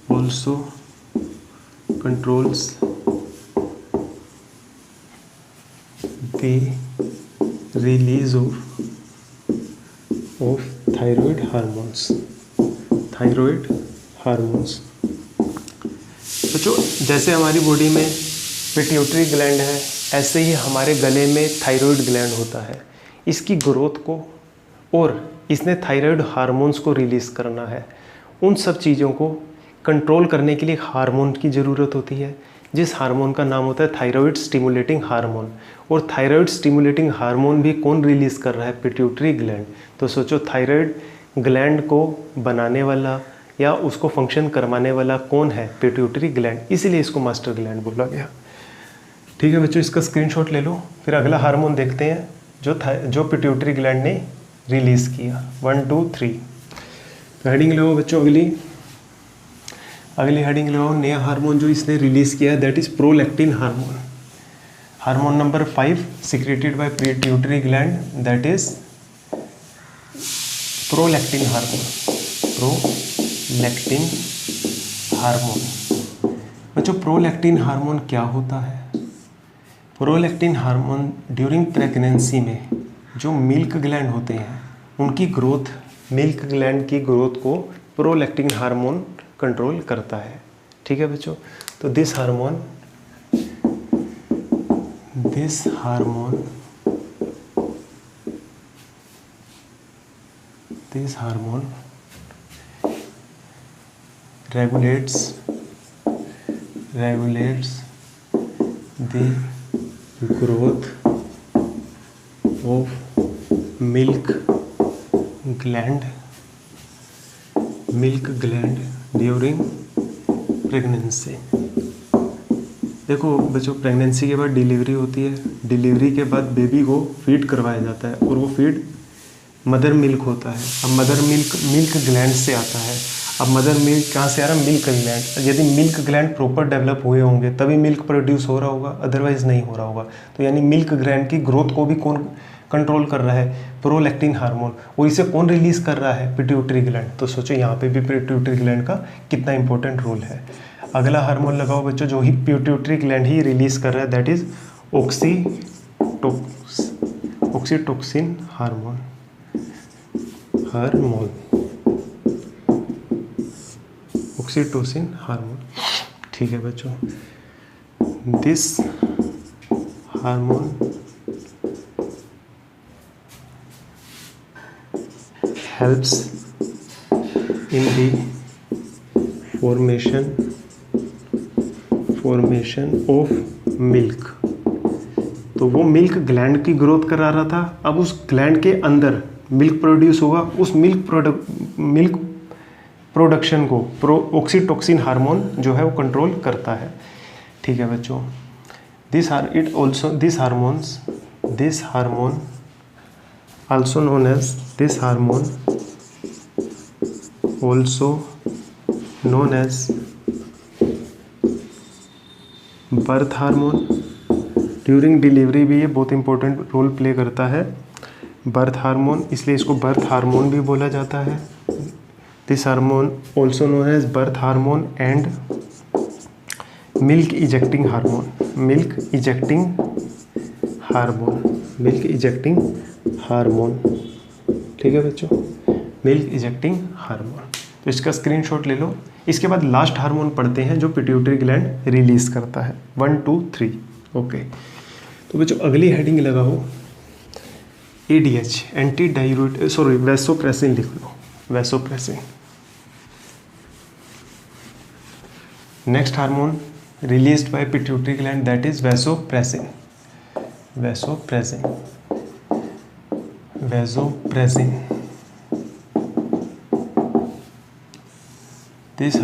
also controls the release of thyroid hormones। बच्चों, जैसे हमारी बॉडी में पिट्यूटरी ग्लैंड है, ऐसे ही हमारे गले में थायराइड ग्लैंड होता है। इसकी ग्रोथ को और इसने थायराइड हार्मोन्स को रिलीज़ करना है। उन सब चीज़ों को कंट्रोल करने के लिए हार्मोन की ज़रूरत होती है, जिस हार्मोन का नाम होता है थायराइड स्टिमुलेटिंग हार्मोन। और थायराइड स्टिमुलेटिंग हार्मोन भी कौन रिलीज़ कर रहा है? Pituitary gland. तो सोचो, थायराइड ग्लैंड को बनाने वाला या उसको फंक्शन करवाने वाला कौन है? Pituitary gland. इसीलिए इसको मास्टर ग्लैंड बोला गया। ठीक है बच्चों, इसका स्क्रीनशॉट ले लो। फिर अगला हार्मोन देखते हैं जो पिट्यूटरी ग्लैंड ने रिलीज़ किया। 1 2 3 हेडिंग लो बच्चों। अगली हेडिंग लो। नया हार्मोन जो इसने रिलीज़ किया that is prolactin hormone. Hormone number 5 secreted by pituitary gland, that is prolactin hormone. Prolactin hormone. बच्चों, प्रोलैक्टिन हार्मोन क्या होता है? प्रोलैक्टिन हार्मोन ड्यूरिंग प्रेगनेंसी में जो मिल्क ग्लैंड होते हैं उनकी ग्रोथ, मिल्क ग्लैंड की ग्रोथ को प्रोलैक्टिन हार्मोन कंट्रोल करता है। ठीक है बच्चों, तो this hormone regulates the growth of milk gland during pregnancy। देखो बच्चों, प्रेगनेंसी के बाद डिलीवरी होती है। डिलीवरी के बाद बेबी को फीड करवाया जाता है और वो फीड मदर मिल्क होता है। अब मदर मिल्क ग्लैंड से आता है। अब मदर मिल्क कहाँ से आ रहा है? Milk gland. यदि मिल्क ग्लैंड प्रॉपर डेवलप हुए होंगे तभी मिल्क प्रोड्यूस हो रहा होगा, अदरवाइज नहीं हो रहा होगा। तो यानी मिल्क ग्लैंड की ग्रोथ को भी कौन कंट्रोल कर रहा है? Prolactin hormone. और इसे कौन रिलीज़ कर रहा है? Pituitary gland. तो सोचो यहाँ पे भी पिट्यूटरी ग्लैंड का कितना इंपॉर्टेंट रोल है। अगला हार्मोन लगाओ बच्चों जो ही पिट्यूटरी ग्लैंड ही रिलीज़ कर रहा है, that is oxytocin hormone. Oxytocin hormone. ठीक है बच्चों, this hormone helps in the formation of milk. तो वो मिल्क ग्लैंड की ग्रोथ करा रहा था। अब उस ग्लैंड के अंदर मिल्क प्रोड्यूस होगा, उस मिल्क प्रोडक्शन को ऑक्सीटोसिन हार्मोन जो है वो कंट्रोल करता है। ठीक है बच्चों, this hormone also known as birth hormone. During delivery भी ये बहुत इंपॉर्टेंट रोल प्ले करता है, बर्थ हार्मोन, इसलिए इसको बर्थ हार्मोन भी बोला जाता है। This hormone also known as birth hormone and milk ejecting hormone. Milk ejecting hormone. ठीक है बच्चों, मिल्क इजेक्टिंग हार्मोन। तो इसका स्क्रीनशॉट ले लो। इसके बाद लास्ट हार्मोन पढ़ते हैं जो पिट्यूटरी ग्लैंड रिलीज करता है। 1 2 3। ओके, तो बच्चों अगली हेडिंग लगाओ ADH, anti diuretic, sorry vasopressin लिख लो, vasopressin. Next hormone released by pituitary gland that is vasopressin, vasopressin, vasopressin. This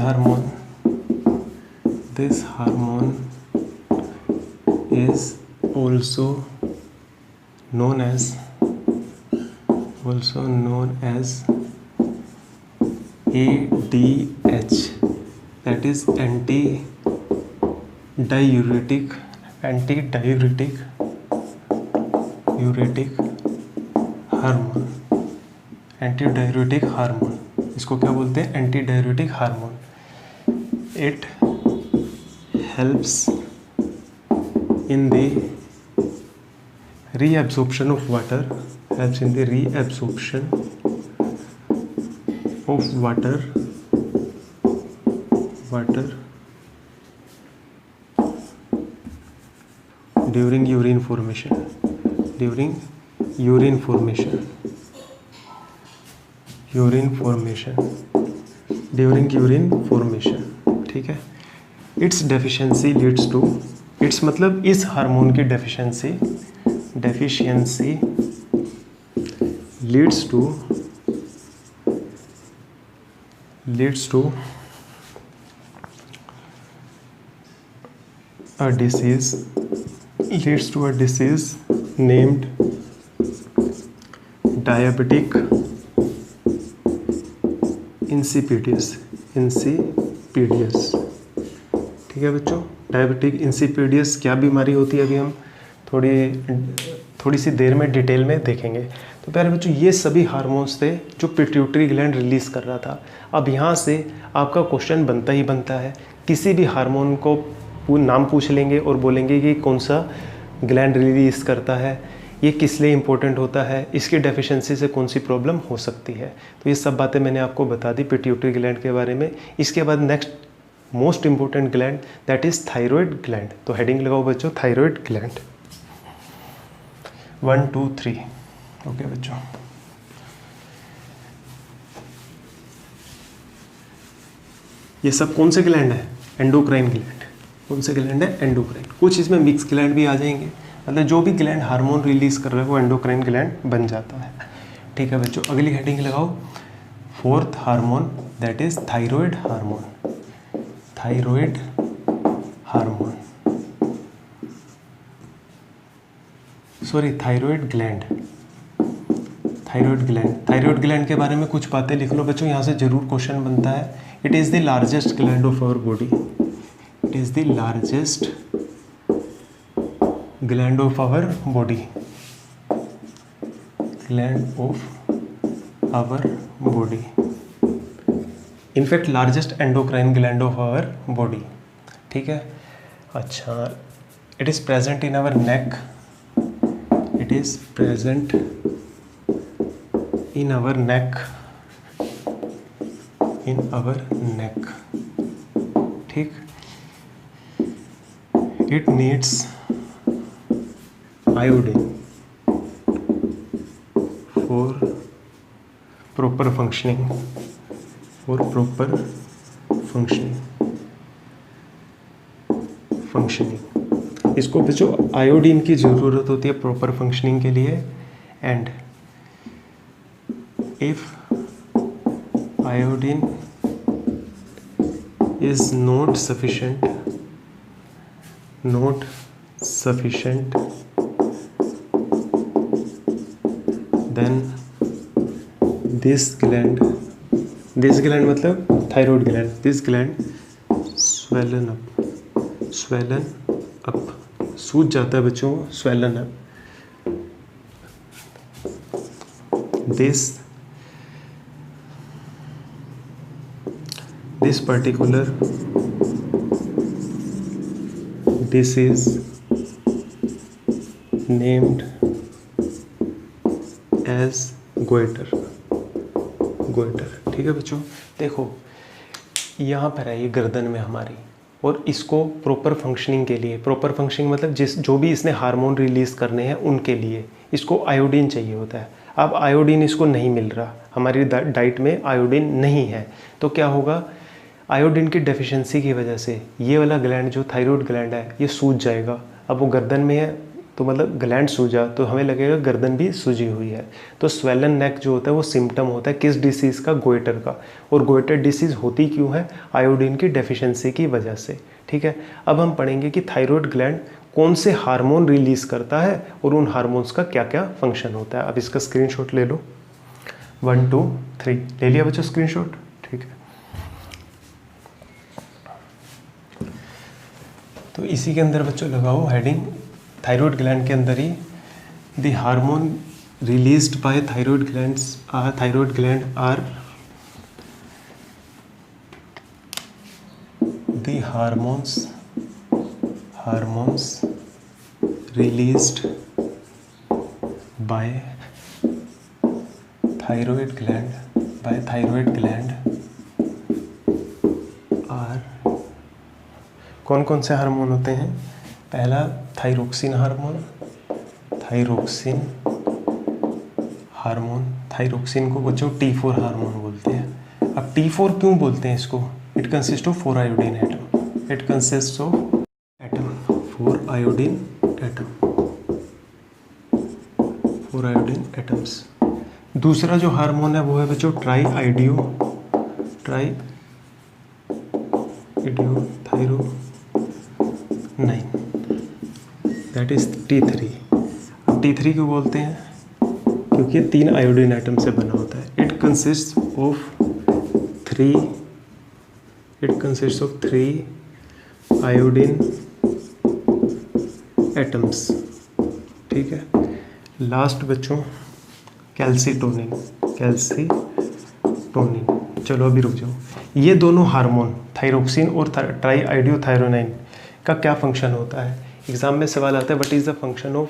hormone is also known as ADH, that is antidiuretic hormone, antidiuretic hormone. इसको क्या बोलते हैं? Antidiuretic hormone. It helps in the reabsorption of water, helps in the reabsorption of water during urine formation, ठीक है। Its deficiency leads to, इट्स मतलब इस hormone की deficiency leads to a disease named diabetic insipidus। ठीक है बच्चों, diabetic इंसिपिडियस क्या बीमारी होती है अभी हम थोड़ी सी देर में डिटेल में देखेंगे। तो प्यारे बच्चों ये सभी हार्मोन्स थे जो पिट्यूटरी ग्लैंड रिलीज कर रहा था। अब यहाँ से आपका क्वेश्चन बनता ही बनता है, किसी भी हार्मोन को नाम पूछ लेंगे और बोलेंगे कि कौन सा ग्लैंड रिलीज करता है, ये किस लिए इम्पोर्टेंट होता है, इसकी डेफिशिएंसी से कौन सी प्रॉब्लम हो सकती है। तो ये सब बातें मैंने आपको बता दी पिट्यूटरी ग्लैंड के बारे में। इसके बाद next most important gland that is thyroid gland. तो हेडिंग लगाओ बच्चों, थायराइड ग्लैंड। 1 2 3। ओके बच्चों, ये सब कौन से ग्लैंड है? Endocrine gland. कौन से ग्लैंड है? एंडोक्राइन। कुछ इसमें मिक्स ग्लैंड भी आ जाएंगे, मतलब जो भी ग्लैंड हार्मोन रिलीज कर रहा है वो एंडोक्राइन ग्लैंड बन जाता है। ठीक है बच्चों, अगली हेडिंग लगाओ, fourth hormone that is thyroid hormone. Thyroid hormone, sorry thyroid gland. Thyroid gland के बारे में कुछ बातें लिख लो बच्चों, यहाँ से जरूर क्वेश्चन बनता है। It is the largest gland of our body. It is the largest gland of our body. Gland of our body, in fact largest endocrine gland of our body. ठीक है, अच्छा, it is present in our neck. It is present in our neck, ठीक। It needs iodine for proper functioning, इसको बच्चों iodine की ज़रूरत होती है प्रॉपर फंक्शनिंग के लिए। And if iodine is not sufficient then this gland मतलब thyroid gland, this gland swollen up, सूज जाता है बच्चों, swollen up. this particular disease named as goitre, ठीक है बच्चों। देखो यहाँ पर है ये गर्दन में हमारी, और इसको प्रॉपर फंक्शनिंग के लिए, प्रॉपर फंक्शनिंग मतलब जो भी इसने हार्मोन रिलीज़ करने हैं उनके लिए इसको आयोडीन चाहिए होता है। अब आयोडीन इसको नहीं मिल रहा, हमारी डाइट में आयोडीन नहीं है, तो क्या होगा, आयोडीन की डेफिशिएंसी की वजह से ये वाला ग्लैंड जो थायराइड ग्लैंड है ये सूज जाएगा। अब वो गर्दन में है तो मतलब ग्लैंड सूजा तो हमें लगेगा गर्दन भी सूजी हुई है। तो स्वेलन नेक जो होता है वो सिम्टम होता है किस डिसीज़ का, गोइटर का। और गोइटर डिसीज़ होती क्यों है, आयोडीन की डेफिशिएंसी की वजह से। ठीक है, अब हम पढ़ेंगे कि थायराइड ग्लैंड कौन से हार्मोन रिलीज़ करता है और उन हार्मोन्स का क्या क्या फंक्शन होता है। अब इसका स्क्रीनशॉट ले लो, 1 2 3 ले लिया बच्चों स्क्रीनशॉट, ठीक है। तो इसी के अंदर बच्चों लगाओ हेडिंग, थायराइड ग्लैंड के अंदर ही the hormone released by thyroid gland are the hormones released by thyroid gland are, कौन कौन से हार्मोन होते हैं। पहला थायरोक्सिन हार्मोन, थायरोक्सिन को बच्चों T4 हार्मोन बोलते हैं। अब T4 क्यों बोलते हैं इसको, it consist of 4 iodine atoms. दूसरा जो हार्मोन है वो है बच्चों triiodothyronine, that is T3। अब T3 क्यों बोलते हैं, क्योंकि ये 3 आयोडीन एटम से बना होता है। It consist of 3 iodine atoms, ठीक है। लास्ट बच्चों कैल्सीटोनिन। चलो अभी रुक जाओ, ये दोनों हार्मोन थायरोक्सिन और ट्राई आइडियोथायरोनाइन का क्या फंक्शन होता है। एग्जाम में सवाल आता है what is the function of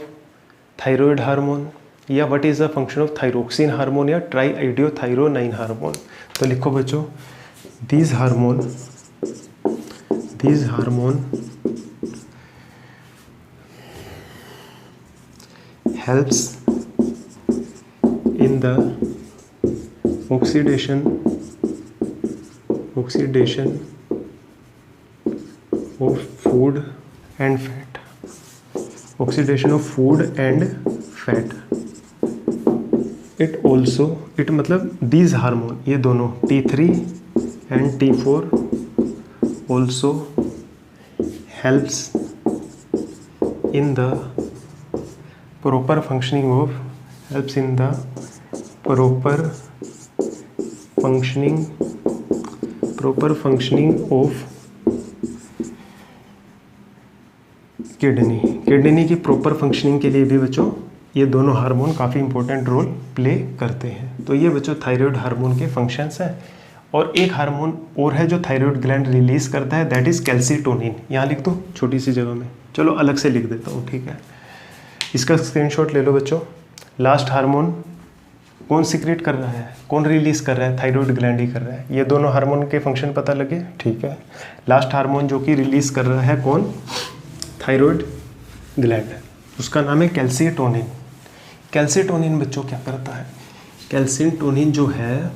thyroid hormone, या what is the function of thyroxine hormone या ट्राई आइडियोथायरोनाइन हार्मोन। तो लिखो बच्चों, these hormone helps in the oxidation of food and fat, it मतलब these हार्मोन, ये दोनों T3 and T4 also helps in the proper functioning of kidney की proper functioning के लिए भी बच्चों ये दोनों हार्मोन काफ़ी इंपॉर्टेंट रोल प्ले करते हैं। तो ये बच्चों थायराइड हार्मोन के फंक्शंस हैं। और एक हार्मोन और है जो थायराइड ग्लैंड रिलीज करता है, दैट इज़ कैल्सीटोनिन। यहाँ लिख दो छोटी सी जगह में, चलो अलग से लिख देता हूँ, ठीक है। इसका स्क्रीनशॉट ले लो बच्चों। लास्ट हार्मोन कौन सीक्रेट कर रहा है, कौन रिलीज कर रहा है, थायराइड ग्लैंड ही कर रहा है। ये दोनों हार्मोन के फंक्शन पता लगे, ठीक है। लास्ट हार्मोन जो कि रिलीज कर रहा है कौन, थायराइड ग्लैंड, उसका नाम है कैल्सीटोनिन। कैल्सीटोनिन बच्चों क्या करता है, कैल्सीटोनिन जो है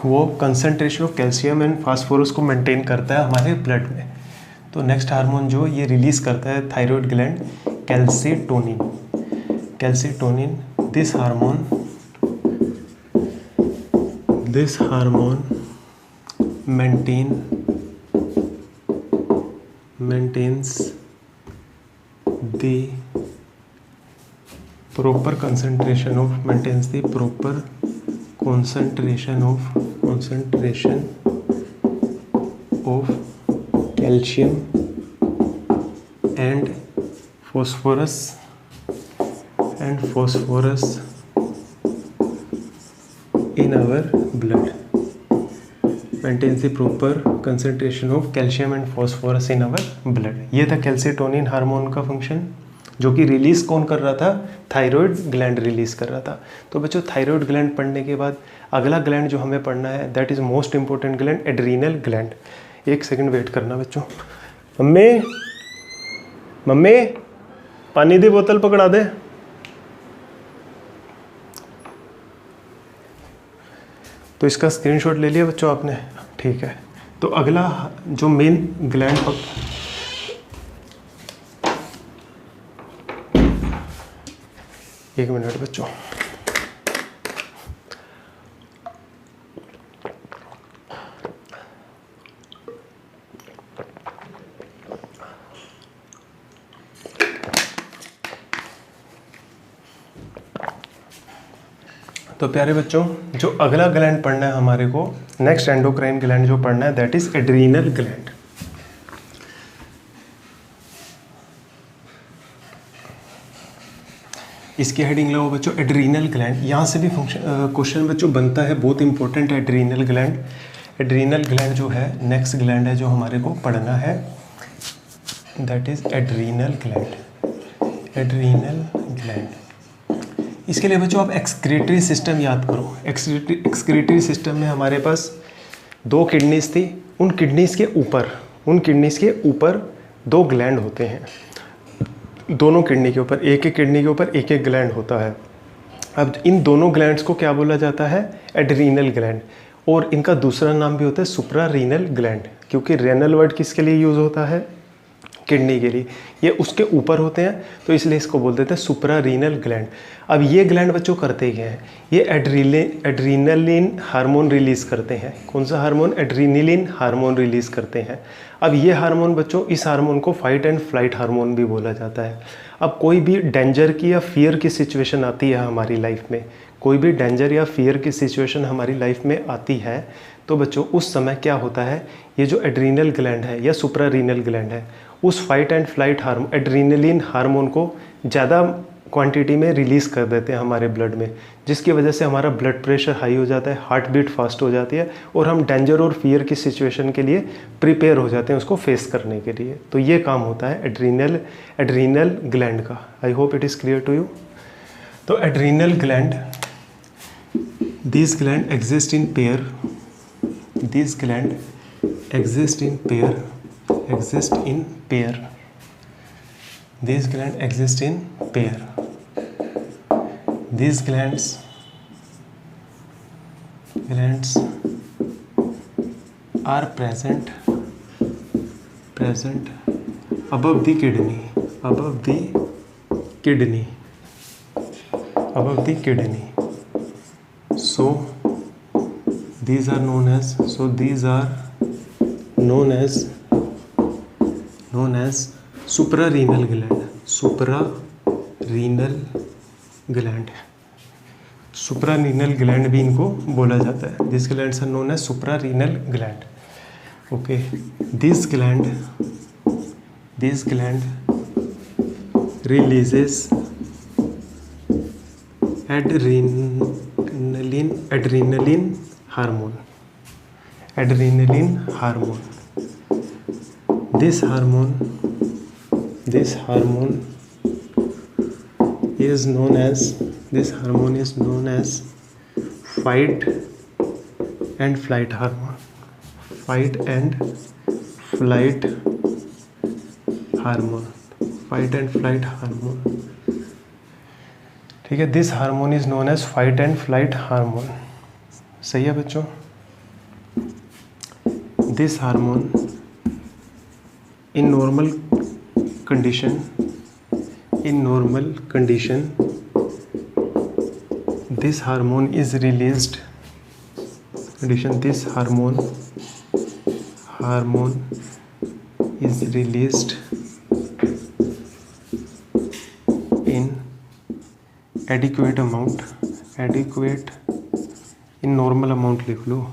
वो concentration of calcium and phosphorus को मेंटेन करता है हमारे ब्लड में। तो नेक्स्ट हार्मोन जो ये रिलीज करता है thyroid gland, calcitonin. This hormone maintains the proper concentration of calcium and phosphorus in our blood, maintains the proper concentration of calcium and phosphorus in our blood। ये था calcitonin hormone का function, जो कि release कौन कर रहा था, thyroid gland release कर रहा था। तो बच्चों थायराइड ग्लैंड पढ़ने के बाद अगला ग्लैंड जो हमें पढ़ना है that is most important gland, adrenal gland. एक सेकंड वेट करना बच्चों। मम्मी मम्मी पानी दी बोतल पकड़ा दे। तो इसका स्क्रीनशॉट ले लिया बच्चों आपने, ठीक है। तो अगला जो मेन ग्लैंड, एक मिनट बच्चों, तो प्यारे बच्चों जो अगला ग्लैंड पढ़ना है हमारे को, नेक्स्ट एंडोक्राइन ग्लैंड जो पढ़ना है दैट इज एड्रीनल ग्लैंड। इसकी हेडिंग लो बच्चों, एड्रीनल ग्लैंड। यहाँ से भी क्वेश्चन बच्चों बनता है, बहुत इंपॉर्टेंट है एड्रीनल ग्लैंड। एड्रीनल ग्लैंड जो है नेक्स्ट ग्लैंड है जो हमारे को पढ़ना है, that is adrenal gland. Adrenal gland, इसके लिए बच्चों आप एक्सक्रीटरी सिस्टम याद करो। एक्सक्रीटरी सिस्टम में हमारे पास 2 किडनीज थी, उन किडनीज के ऊपर 2 ग्लैंड होते हैं। दोनों किडनी के ऊपर, एक एक किडनी के ऊपर एक एक ग्लैंड होता है। अब इन दोनों ग्लैंड्स को क्या बोला जाता है, एड्रीनल ग्लैंड। और इनका दूसरा नाम भी होता है सुप्रारीनल ग्लैंड, क्योंकि रेनल वर्ड किसके लिए यूज़ होता है, किडनी के लिए। ये उसके ऊपर होते हैं तो इसलिए इसको बोल देते हैं सुप्रारीनल ग्लैंड। अब ये ग्लैंड बच्चों करते क्या हैं, ये एड्रीनलिन हार्मोन रिलीज़ करते हैं। कौन सा हार्मोन, एड्रीनलिन हार्मोन रिलीज़ करते हैं। अब ये हार्मोन बच्चों, इस हार्मोन को फाइट एंड फ्लाइट हार्मोन भी बोला जाता है। अब कोई भी डेंजर की या फियर की सिचुएशन आती है हमारी लाइफ में, कोई भी डेंजर या फियर की सिचुएशन हमारी लाइफ में आती है तो बच्चों उस समय क्या होता है, ये जो एड्रीनल ग्लैंड है या सुप्रारीनल ग्लैंड है उस fight and flight hormone, adrenaline hormone को ज़्यादा क्वांटिटी में रिलीज़ कर देते हैं हमारे ब्लड में, जिसकी वजह से हमारा ब्लड प्रेशर हाई हो जाता है, हार्ट बीट फास्ट हो जाती है और हम डेंजर और फियर की सिचुएशन के लिए प्रिपेयर हो जाते हैं उसको फेस करने के लिए। तो ये काम होता है एड्रीनल ग्लैंड का। I hope it is clear to you. तो adrenal gland, this gland exist in pair, this gland exist in pair, these glands exist in pair, these glands are present above the kidney, so these are known as suprarenal gland भी इनको बोला जाता है। These glands are known as suprarenal gland. Okay, this gland releases adrenaline hormone. This hormone is known as fight and flight hormone. ठीक है, this hormone is known as fight and flight hormone. सही है बच्चों। This hormone in normal condition this hormone is released in adequate in normal amount लिख लो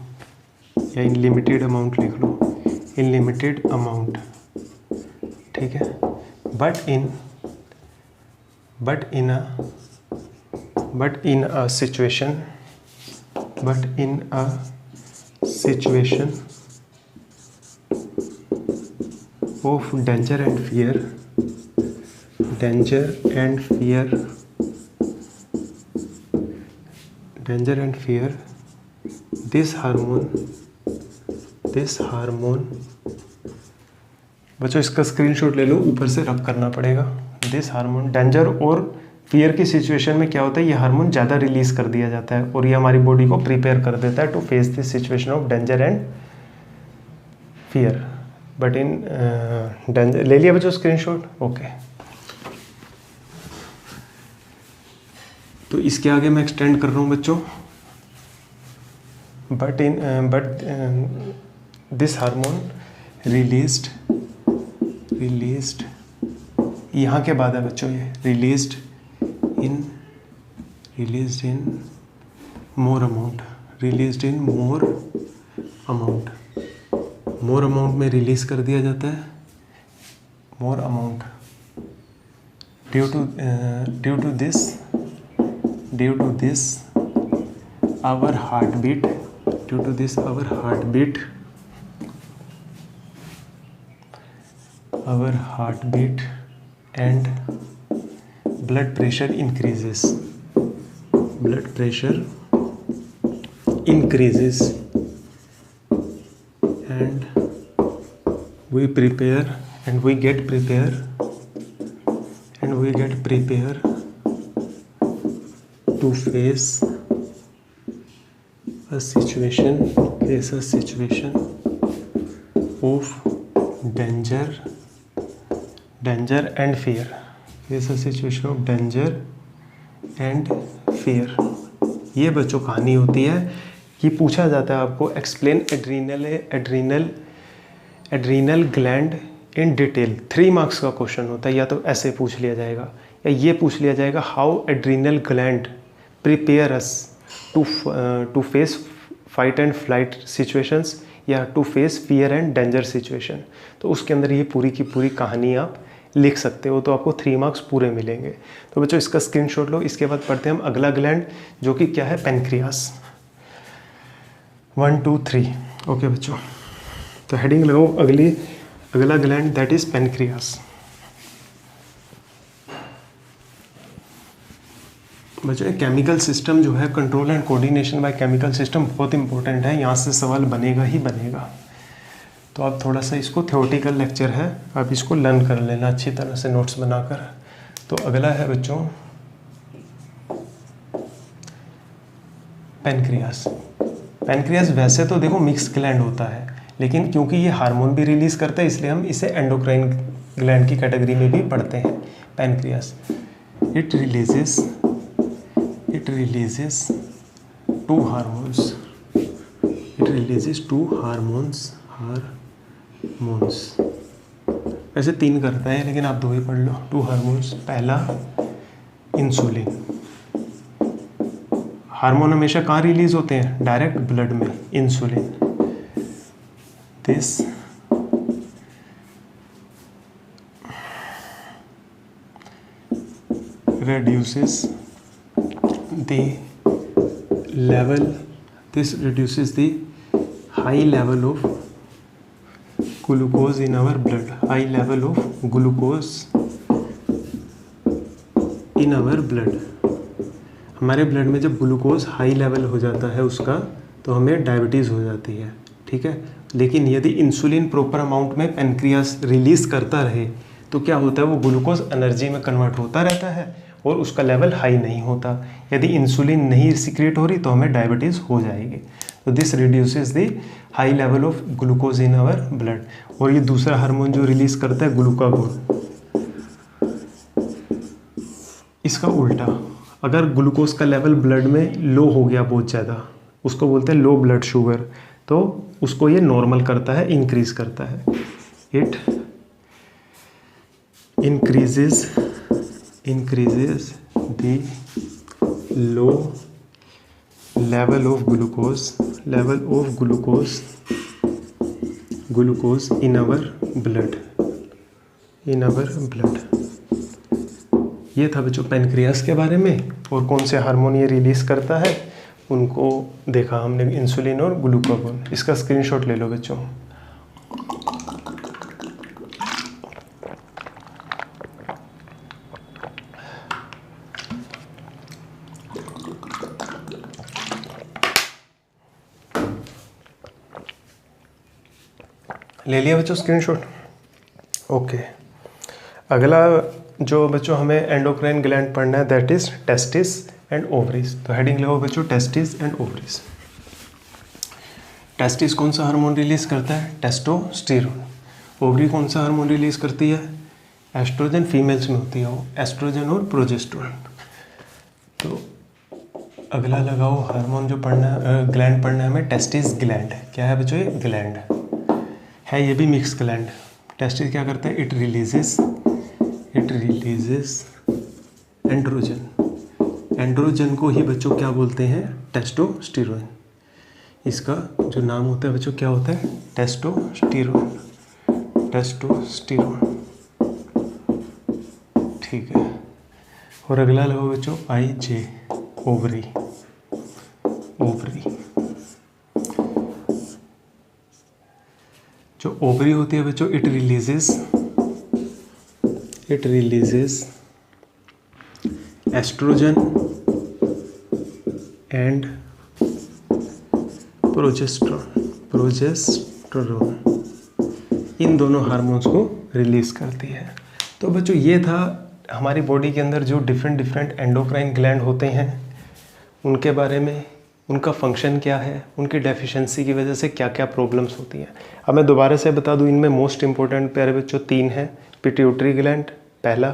या in limited amount लिख लो, in limited amount, ठीक है। But in a situation of danger and fear danger and fear, this hormone, बच्चों इसका screenshot ले लो, ऊपर से रब करना पड़ेगा। दिस हार्मोन, डेंजर और फियर की सिचुएशन में क्या होता है, ये हार्मोन ज़्यादा रिलीज कर दिया जाता है और ये हमारी बॉडी को प्रिपेयर कर देता है to face this situation of danger and fear. But in danger, ले लिया बच्चों स्क्रीनशॉट, ओके। तो इसके आगे मैं एक्सटेंड कर रहा हूँ बच्चों, बट दिस हार्मोन रिलीज्ड, यहाँ के बाद है बच्चों ये, released in more amount, more amount में रिलीज कर दिया जाता है, more amount, due to this our heartbeat and blood pressure increases and we get prepare to face a situation of danger and fear, ये बच्चों कहानी होती है कि पूछा जाता है आपको explain adrenal gland in detail. 3 marks का क्वेश्चन होता है, या तो ऐसे पूछ लिया जाएगा या ये पूछ लिया जाएगा how adrenal gland prepare us to face fight and flight situations या to face fear and danger situation. तो उसके अंदर ये पूरी की पूरी कहानी आप लिख सकते हो, तो आपको 3 मार्क्स पूरे मिलेंगे। तो बच्चों इसका स्क्रीनशॉट लो। इसके बाद पढ़ते हैं हम अगला ग्लैंड, जो कि क्या है, पेनक्रियास। 1 2 3 ओके बच्चों, तो हेडिंग लगाओ अगला ग्लैंड, दैट इज पेनक्रियास। बच्चों केमिकल सिस्टम जो है, control and coordination by chemical system बहुत इंपॉर्टेंट है, यहाँ से सवाल बनेगा ही बनेगा। तो आप थोड़ा सा, इसको थ्योरेटिकल लेक्चर है, आप इसको लर्न कर लेना अच्छी तरह से नोट्स बनाकर। तो अगला है बच्चों पेनक्रियास वैसे तो देखो मिक्स ग्लैंड होता है, लेकिन क्योंकि ये हार्मोन भी रिलीज करता है इसलिए हम इसे एंडोक्राइन ग्लैंड की कैटेगरी में भी पढ़ते हैं। Pancreas it releases to hormones, वैसे 3 करता है लेकिन आप 2 ही पढ़ लो। 2 हार्मोन्स, पहला इंसुलिन। हार्मोन हमेशा कहाँ रिलीज होते हैं, डायरेक्ट ब्लड में, insulin. This reduces the high level of glucose in our blood, हमारे ब्लड में जब ग्लूकोज हाई लेवल हो जाता है उसका, तो हमें डायबिटीज़ हो जाती है, ठीक है। लेकिन यदि इंसुलिन प्रॉपर अमाउंट में पेनक्रियास रिलीज करता रहे तो क्या होता है, वो ग्लूकोज एनर्जी में कन्वर्ट होता रहता है और उसका लेवल हाई नहीं होता। यदि इंसुलिन नहीं सीक्रेट हो रही तो हमें डायबिटीज़ हो जाएगी। तो this reduces the high level of glucose in our blood. और ये दूसरा हार्मोन जो रिलीज करता है ग्लूकागोन, इसका उल्टा, अगर ग्लूकोज का लेवल ब्लड में लो हो गया बहुत ज़्यादा, उसको बोलते हैं लो ब्लड शुगर, तो उसको ये नॉर्मल करता है, इंक्रीज करता है। It increases the low level of glucose in our blood. ये था बच्चों पेनक्रियास के बारे में। और कौन से हार्मोन ये रिलीज करता है उनको देखा हमने, इंसुलिन और ग्लूकागोन। इसका स्क्रीनशॉट ले लो बच्चों। ले लिया बच्चों स्क्रीनशॉट? ओके। अगला जो बच्चों हमें एंडोक्राइन ग्लैंड पढ़ना है that is testis and ovaries. तो हेडिंग लगाओ बच्चों टेस्टिस एंड ओवरीज। टेस्टिस कौन सा हार्मोन रिलीज करता है? टेस्टोस्टेरोन। ओवरी कौन सा हार्मोन रिलीज करती है? एस्ट्रोजन। फीमेल्स में होती है वो, एस्ट्रोजन और प्रोजेस्टेरोन। तो अगला लगाओ हार्मोन जो पढ़ना है, ग्लैंड पढ़ना है हमें, टेस्टिस ग्लैंड। क्या है बच्चों ये? ग्लैंड है, ये भी मिक्स ग्लैंड। टेस्टिस क्या करता है? It releases androgen. एंड्रोजन को ही बच्चों क्या बोलते हैं? टेस्टोस्टेरोन। इसका जो नाम होता है बच्चों क्या होता है? टेस्टोस्टेरोन। ठीक है। और अगला लगाओ बच्चों IG, ओवरी। जो ओवरी होती है बच्चों it releases oestrogen and progesterone. इन दोनों हार्मोन्स को रिलीज करती है। तो बच्चों ये था हमारी बॉडी के अंदर जो डिफरेंट एंडोक्राइन ग्लैंड होते हैं उनके बारे में, उनका फंक्शन क्या है, उनकी डेफिशिएंसी की वजह से क्या क्या प्रॉब्लम्स होती हैं। अब मैं दोबारा से बता दूं, इनमें मोस्ट इंपॉर्टेंट प्यारे बच्चों 3 हैं। पिट्यूटरी ग्लैंड पहला,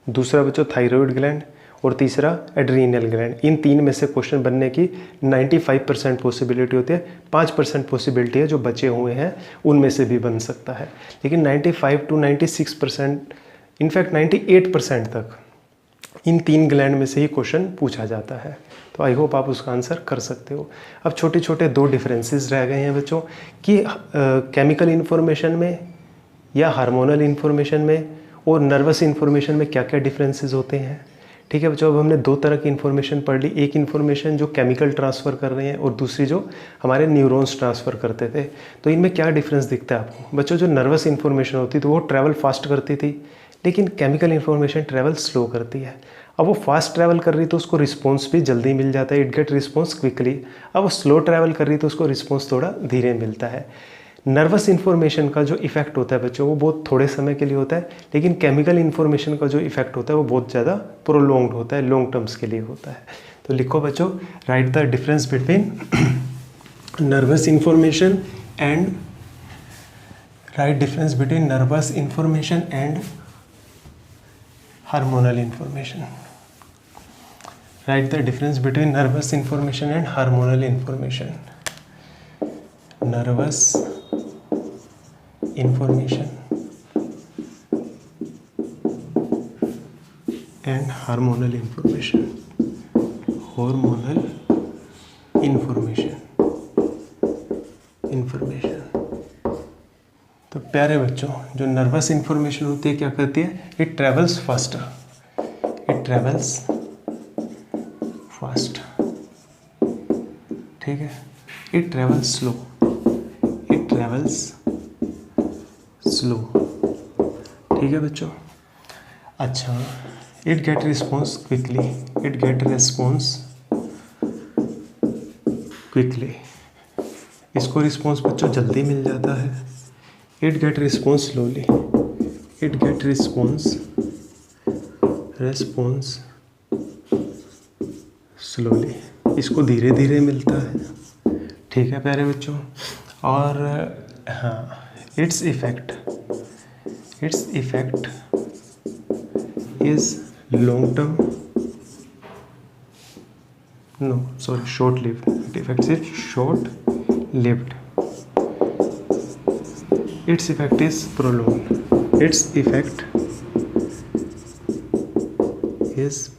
दूसरा बच्चों थायराइड ग्लैंड और तीसरा एड्रीनल ग्लैंड। इन 3 में से क्वेश्चन बनने की 95% पॉसिबिलिटी होती है। 5% पॉसिबिलिटी है जो बचे हुए हैं उनमें से भी बन सकता है, लेकिन 95 to 96%, इनफैक्ट 98% तक इन 3 ग्लैंड में से ही क्वेश्चन पूछा जाता है। तो आई होप आप उसका आंसर कर सकते हो। अब छोटे छोटे 2 डिफरेंसेस रह गए हैं बच्चों कि केमिकल इन्फॉर्मेशन में या हार्मोनल इन्फॉर्मेशन में और नर्वस इन्फॉर्मेशन में क्या क्या डिफरेंसेस होते हैं। ठीक है बच्चों, अब हमने 2 तरह की इन्फॉर्मेशन पढ़ ली। एक इन्फॉर्मेशन जो केमिकल ट्रांसफ़र कर रहे हैं और दूसरी जो हमारे न्यूरॉन्स ट्रांसफ़र करते थे। तो इनमें क्या डिफरेंस दिखता है आपको? बच्चों जो नर्वस इन्फॉर्मेशन होती तो वो ट्रैवल फास्ट करती थी, लेकिन केमिकल इन्फॉर्मेशन ट्रैवल स्लो करती है। अब वो फास्ट ट्रैवल कर रही तो उसको रिस्पॉन्स भी जल्दी मिल जाता है, इट गेट रिस्पॉन्स क्विकली। अब वो स्लो ट्रैवल कर रही तो उसको रिस्पॉन्स थोड़ा धीरे मिलता है। नर्वस इन्फॉर्मेशन का जो इफेक्ट होता है बच्चों वो बहुत थोड़े समय के लिए होता है, लेकिन केमिकल इन्फॉर्मेशन का जो इफेक्ट होता है वो बहुत ज़्यादा प्रोलॉन्ग्ड होता है, लॉन्ग टर्म्स के लिए होता है। तो लिखो बच्चों, right the difference between nervous information and hormonal information. Right the difference between nervous information and hormonal information. Nervous information and hormonal information. तो प्यारे बच्चों, जो नर्वस इन्फॉर्मेशन होती है क्या करती है? It travels fast. ठीक है। It travels slow. ठीक है बच्चों। अच्छा, इट गेट रिस्पॉन्स क्विकली। इसको रिस्पॉन्स बच्चों जल्दी मिल जाता है। It get response slowly. इसको धीरे धीरे मिलता है। ठीक है प्यारे बच्चों। और हाँ, its effect is long term, short lived. It effects is short lived. Its effect is prolonged. Its effect is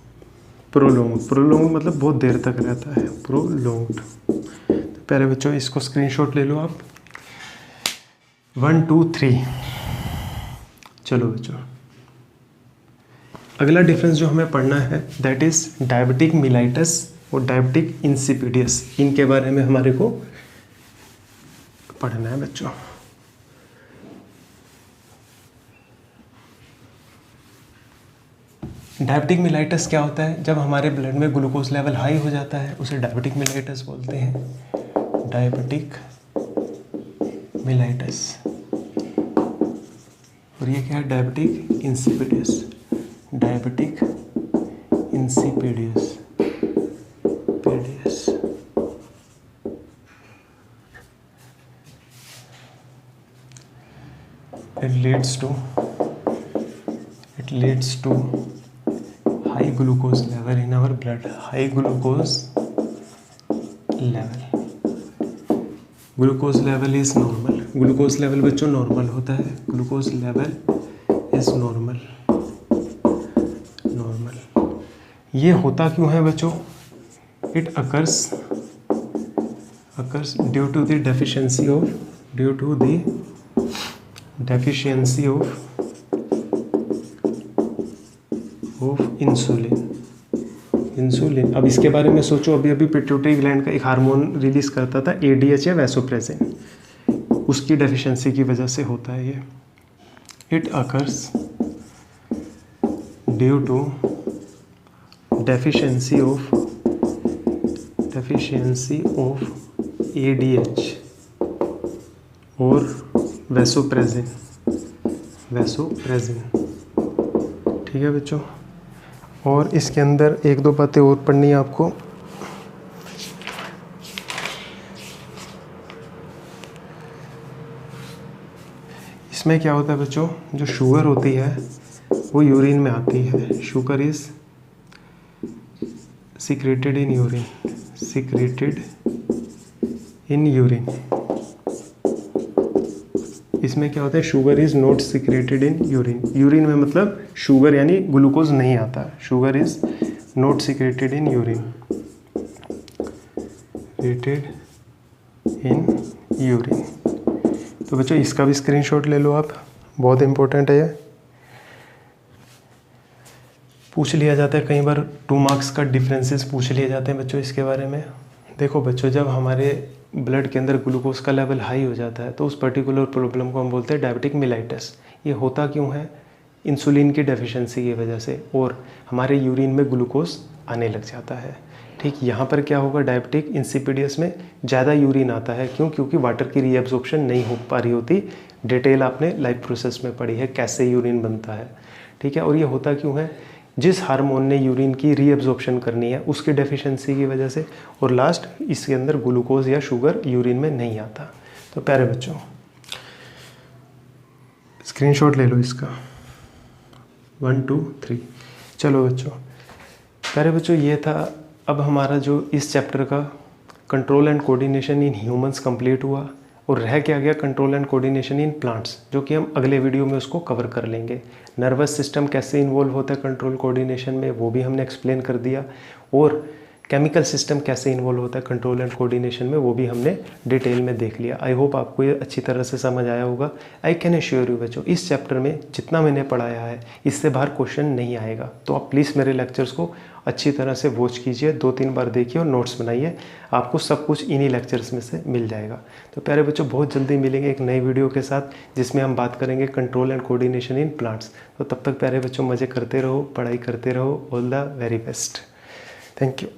prolong मतलब बहुत देर तक रहता है, प्रोलॉन्ग्ड। तो प्यारे बच्चों, इसको स्क्रीनशॉट ले लो आप। 1 2 3। चलो बच्चों, अगला डिफरेंस जो हमें पढ़ना है दैट इज डायबिटिक मिलाइटस और डायबिटिक इंसिपिडियस। इनके बारे में हमारे को पढ़ना है बच्चों। डायबिटिक मिलाइटस क्या होता है? जब हमारे ब्लड में ग्लूकोज लेवल हाई हो जाता है उसे डायबिटिक मिलाइटस बोलते हैं। Diabetic mellitus. और ये क्या है, डायबिटिक इंसिपिडियस, डायबिटिक इंसिपिडियस पेडियस। It leads to high glucose level in our blood, high glucose level, glucose level is normal, glucose level बच्चों नॉर्मल होता है, glucose level is normal। ये होता क्यों है बच्चों? It occurs due to the deficiency of insulin. अब इसके बारे में सोचो, अभी पिट्यूटरी ग्लैंड का एक हार्मोन रिलीज करता था ADH या वैसोप्रेसिन, उसकी डेफिशिएंसी की वजह से होता है ये। It occurs due to deficiency of ADH और वैसोप्रेसिन। ठीक है बच्चों, और इसके अंदर एक दो बातें और पढ़नी है आपको। इसमें क्या होता है बच्चों, जो शुगर होती है वो यूरिन में आती है। Sugar is secreted in urine. इसमें क्या होता है, sugar is not secreted in urine में मतलब शुगर यानी ग्लूकोज नहीं आता, sugar is not secreted in urine. तो बच्चों इसका भी स्क्रीनशॉट ले लो आप, बहुत इंपॉर्टेंट है ये। पूछ लिया जाता है कई बार, 2 मार्क्स का डिफरेंसेस पूछ लिए जाते हैं बच्चों इसके बारे में। देखो बच्चों, जब हमारे ब्लड के अंदर ग्लूकोज का लेवल हाई हो जाता है तो उस पर्टिकुलर प्रॉब्लम को हम बोलते हैं डायबिटिक मिलाइटिस। ये होता क्यों है? इंसुलिन की डेफिशिएंसी की वजह से, और हमारे यूरिन में ग्लूकोज आने लग जाता है। ठीक, यहाँ पर क्या होगा, डायबिटिक इंसिपिडियस में ज़्यादा यूरिन आता है। क्यों? क्योंकि वाटर की रीएब्जॉर्प्शन नहीं हो पा रही होती। डिटेल आपने लाइफ प्रोसेस में पढ़ी है कैसे यूरिन बनता है। ठीक है, और ये होता क्यों है? जिस हार्मोन ने यूरिन की रीएब्जॉर्प्शन करनी है उसकी डेफिशिएंसी की वजह से, और लास्ट इसके अंदर ग्लूकोज या शुगर यूरिन में नहीं आता। तो प्यारे बच्चों स्क्रीनशॉट ले लो इसका, 1 2 3। चलो बच्चों, प्यारे बच्चों ये था अब हमारा जो इस चैप्टर का control and coordination in humans complete हुआ। और रह क्या गया, control and coordination in plants, जो कि हम अगले वीडियो में उसको कवर कर लेंगे। नर्वस सिस्टम कैसे इन्वॉल्व होता है कंट्रोल कोऑर्डिनेशन में, वो भी हमने एक्सप्लेन कर दिया। और केमिकल सिस्टम कैसे इन्वॉल्व होता है कंट्रोल एंड कोऑर्डिनेशन में, वो भी हमने डिटेल में देख लिया। आई होप आपको ये अच्छी तरह से समझ आया होगा। आई कैन एश्योर यू बच्चों, इस चैप्टर में जितना मैंने पढ़ाया है इससे बाहर क्वेश्चन नहीं आएगा। तो आप प्लीज़ मेरे लेक्चर्स को अच्छी तरह से वॉच कीजिए, 2-3 बार देखिए और नोट्स बनाइए, आपको सब कुछ इन्हीं लेक्चर्स में से मिल जाएगा। तो प्यारे बच्चों बहुत जल्दी मिलेंगे एक नई वीडियो के साथ, जिसमें हम बात करेंगे control and coordination in plants. तो तब तक प्यारे बच्चों मज़े करते रहो, पढ़ाई करते रहो। All the very best. Thank you.